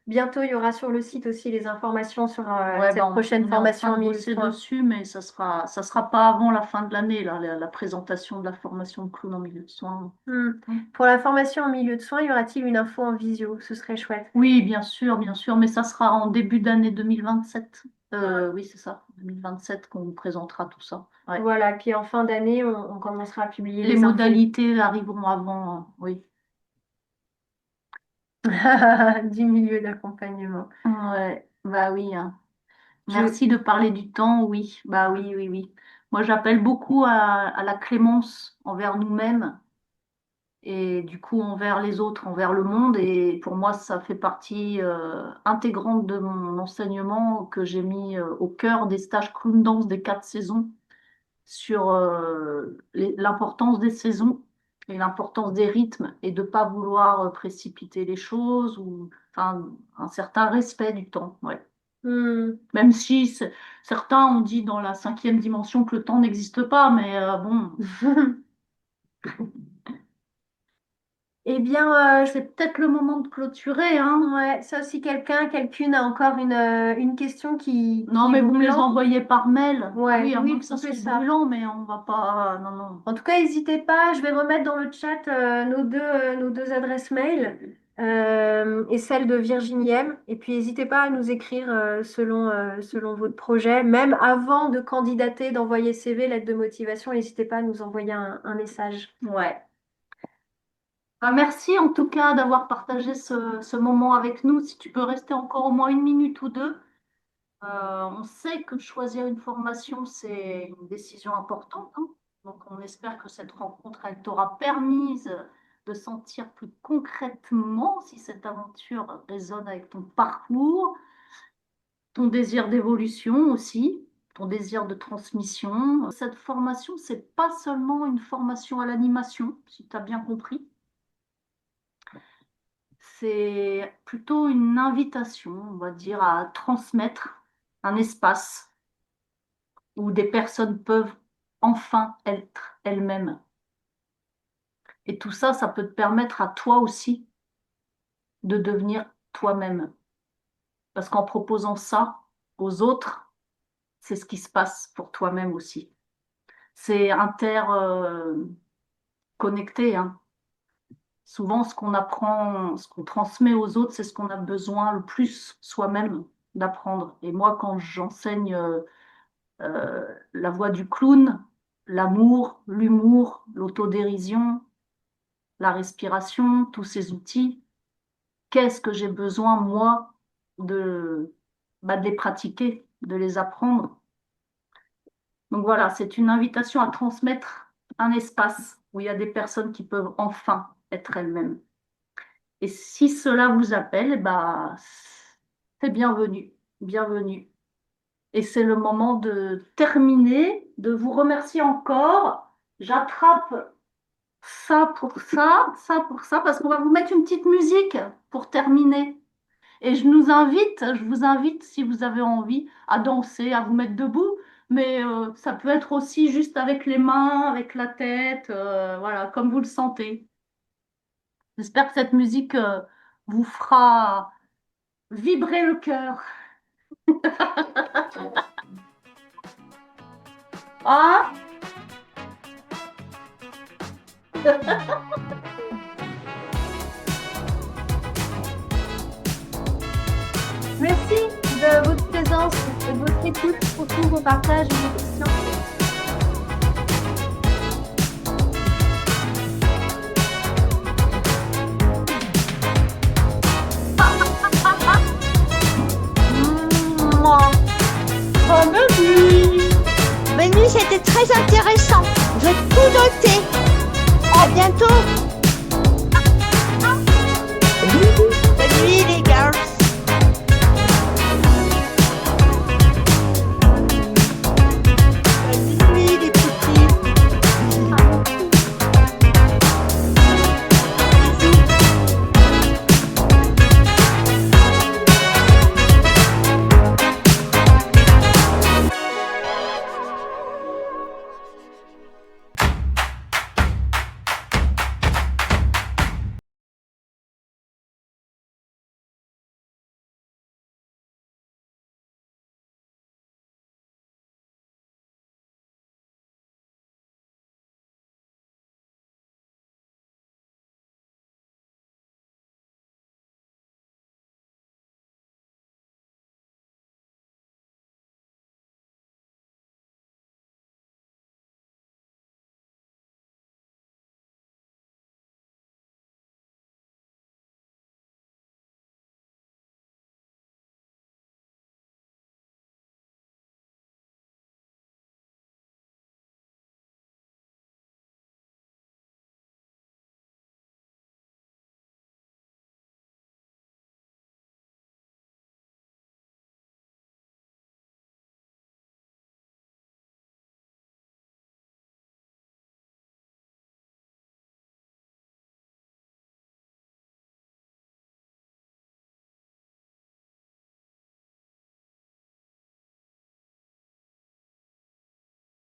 bientôt il y aura sur le site aussi les informations sur Ouais, cette ben, prochaine on est en formation train en de milieu de bosser soins. dessus, mais ça sera pas avant la fin de l'année, là, la présentation de la formation de clown en milieu de soins. Hmm. Pour la formation en milieu de soins, y aura-t-il une info en visio? Ce serait chouette. Oui, bien sûr, mais ça sera en début d'année 2027. Oui, c'est ça, 2027 qu'on vous présentera tout ça. Ouais. Voilà, puis en fin d'année, on commencera à publier Les les infos. modalités arriveront avant, oui. 10 milieux d'accompagnement. Ouais, bah oui, hein. Je... Merci de parler du temps, oui, bah oui, oui, oui. Moi, j'appelle beaucoup à la clémence envers nous-mêmes et du coup envers les autres, envers le monde. Et pour moi, ça fait partie intégrante de mon enseignement que j'ai mis au cœur des stages clown dance des 4 saisons sur l'importance des saisons et l'importance des rythmes et de ne pas vouloir précipiter les choses ou enfin, un certain respect du temps. Ouais. Hmm. Même si certains ont dit dans la 5e dimension que le temps n'existe pas, mais bon, Eh bien, c'est peut-être le moment de clôturer, hein. ouais, ça si quelqu'une a encore une question Non, qui est mais vous me les brûlante, envoyez par mail. ouais, Oui, à oui, moins que vous ça pouvez soit ça. brûlant, mais on va pas. Non, non. En tout cas, n'hésitez pas, je vais remettre dans le chat nos deux adresses mail et celle de Virginie M. Et puis, n'hésitez pas à nous écrire selon votre projet. Même avant de candidater, d'envoyer CV, lettre de motivation, n'hésitez pas à nous envoyer un message. Ouais. Ah, merci en tout cas d'avoir partagé ce moment avec nous. Si tu peux rester encore au moins 1 minute ou deux. On sait que choisir une formation, c'est une décision importante, hein. Donc, on espère que cette rencontre, elle t'aura permis de sentir plus concrètement si cette aventure résonne avec ton parcours, ton désir d'évolution aussi, ton désir de transmission. Cette formation, c'est pas seulement une formation à l'animation, si tu as bien compris. C'est plutôt une invitation, on va dire, à transmettre un espace où des personnes peuvent enfin être elles-mêmes. Et tout ça, ça peut te permettre à toi aussi de devenir toi-même. Parce qu'en proposant ça aux autres, c'est ce qui se passe pour toi-même aussi. C'est interconnecté, hein. Souvent, ce qu'on apprend, ce qu'on transmet aux autres, c'est ce qu'on a besoin le plus soi-même d'apprendre. Et moi, quand j'enseigne la voie du clown, l'amour, l'humour, l'autodérision, la respiration, tous ces outils, qu'est-ce que j'ai besoin, moi, de les pratiquer, de les apprendre. Donc voilà, c'est une invitation à transmettre un espace où il y a des personnes qui peuvent enfin être elles-mêmes. Et si cela vous appelle, bah, c'est bienvenu, bienvenue. Et c'est le moment de terminer, de vous remercier encore. J'attrape ça pour ça, parce qu'on va vous mettre une petite musique pour terminer. Et je vous invite, si vous avez envie, à danser, à vous mettre debout, mais ça peut être aussi juste avec les mains, avec la tête, voilà, comme vous le sentez. J'espère que cette musique vous fera vibrer le cœur. Ah, Merci de votre présence, de votre écoute, pour tous vos partages et vos questions. Mouah. bonne nuit! Bonne nuit, c'était très intéressant. J'ai tout noté.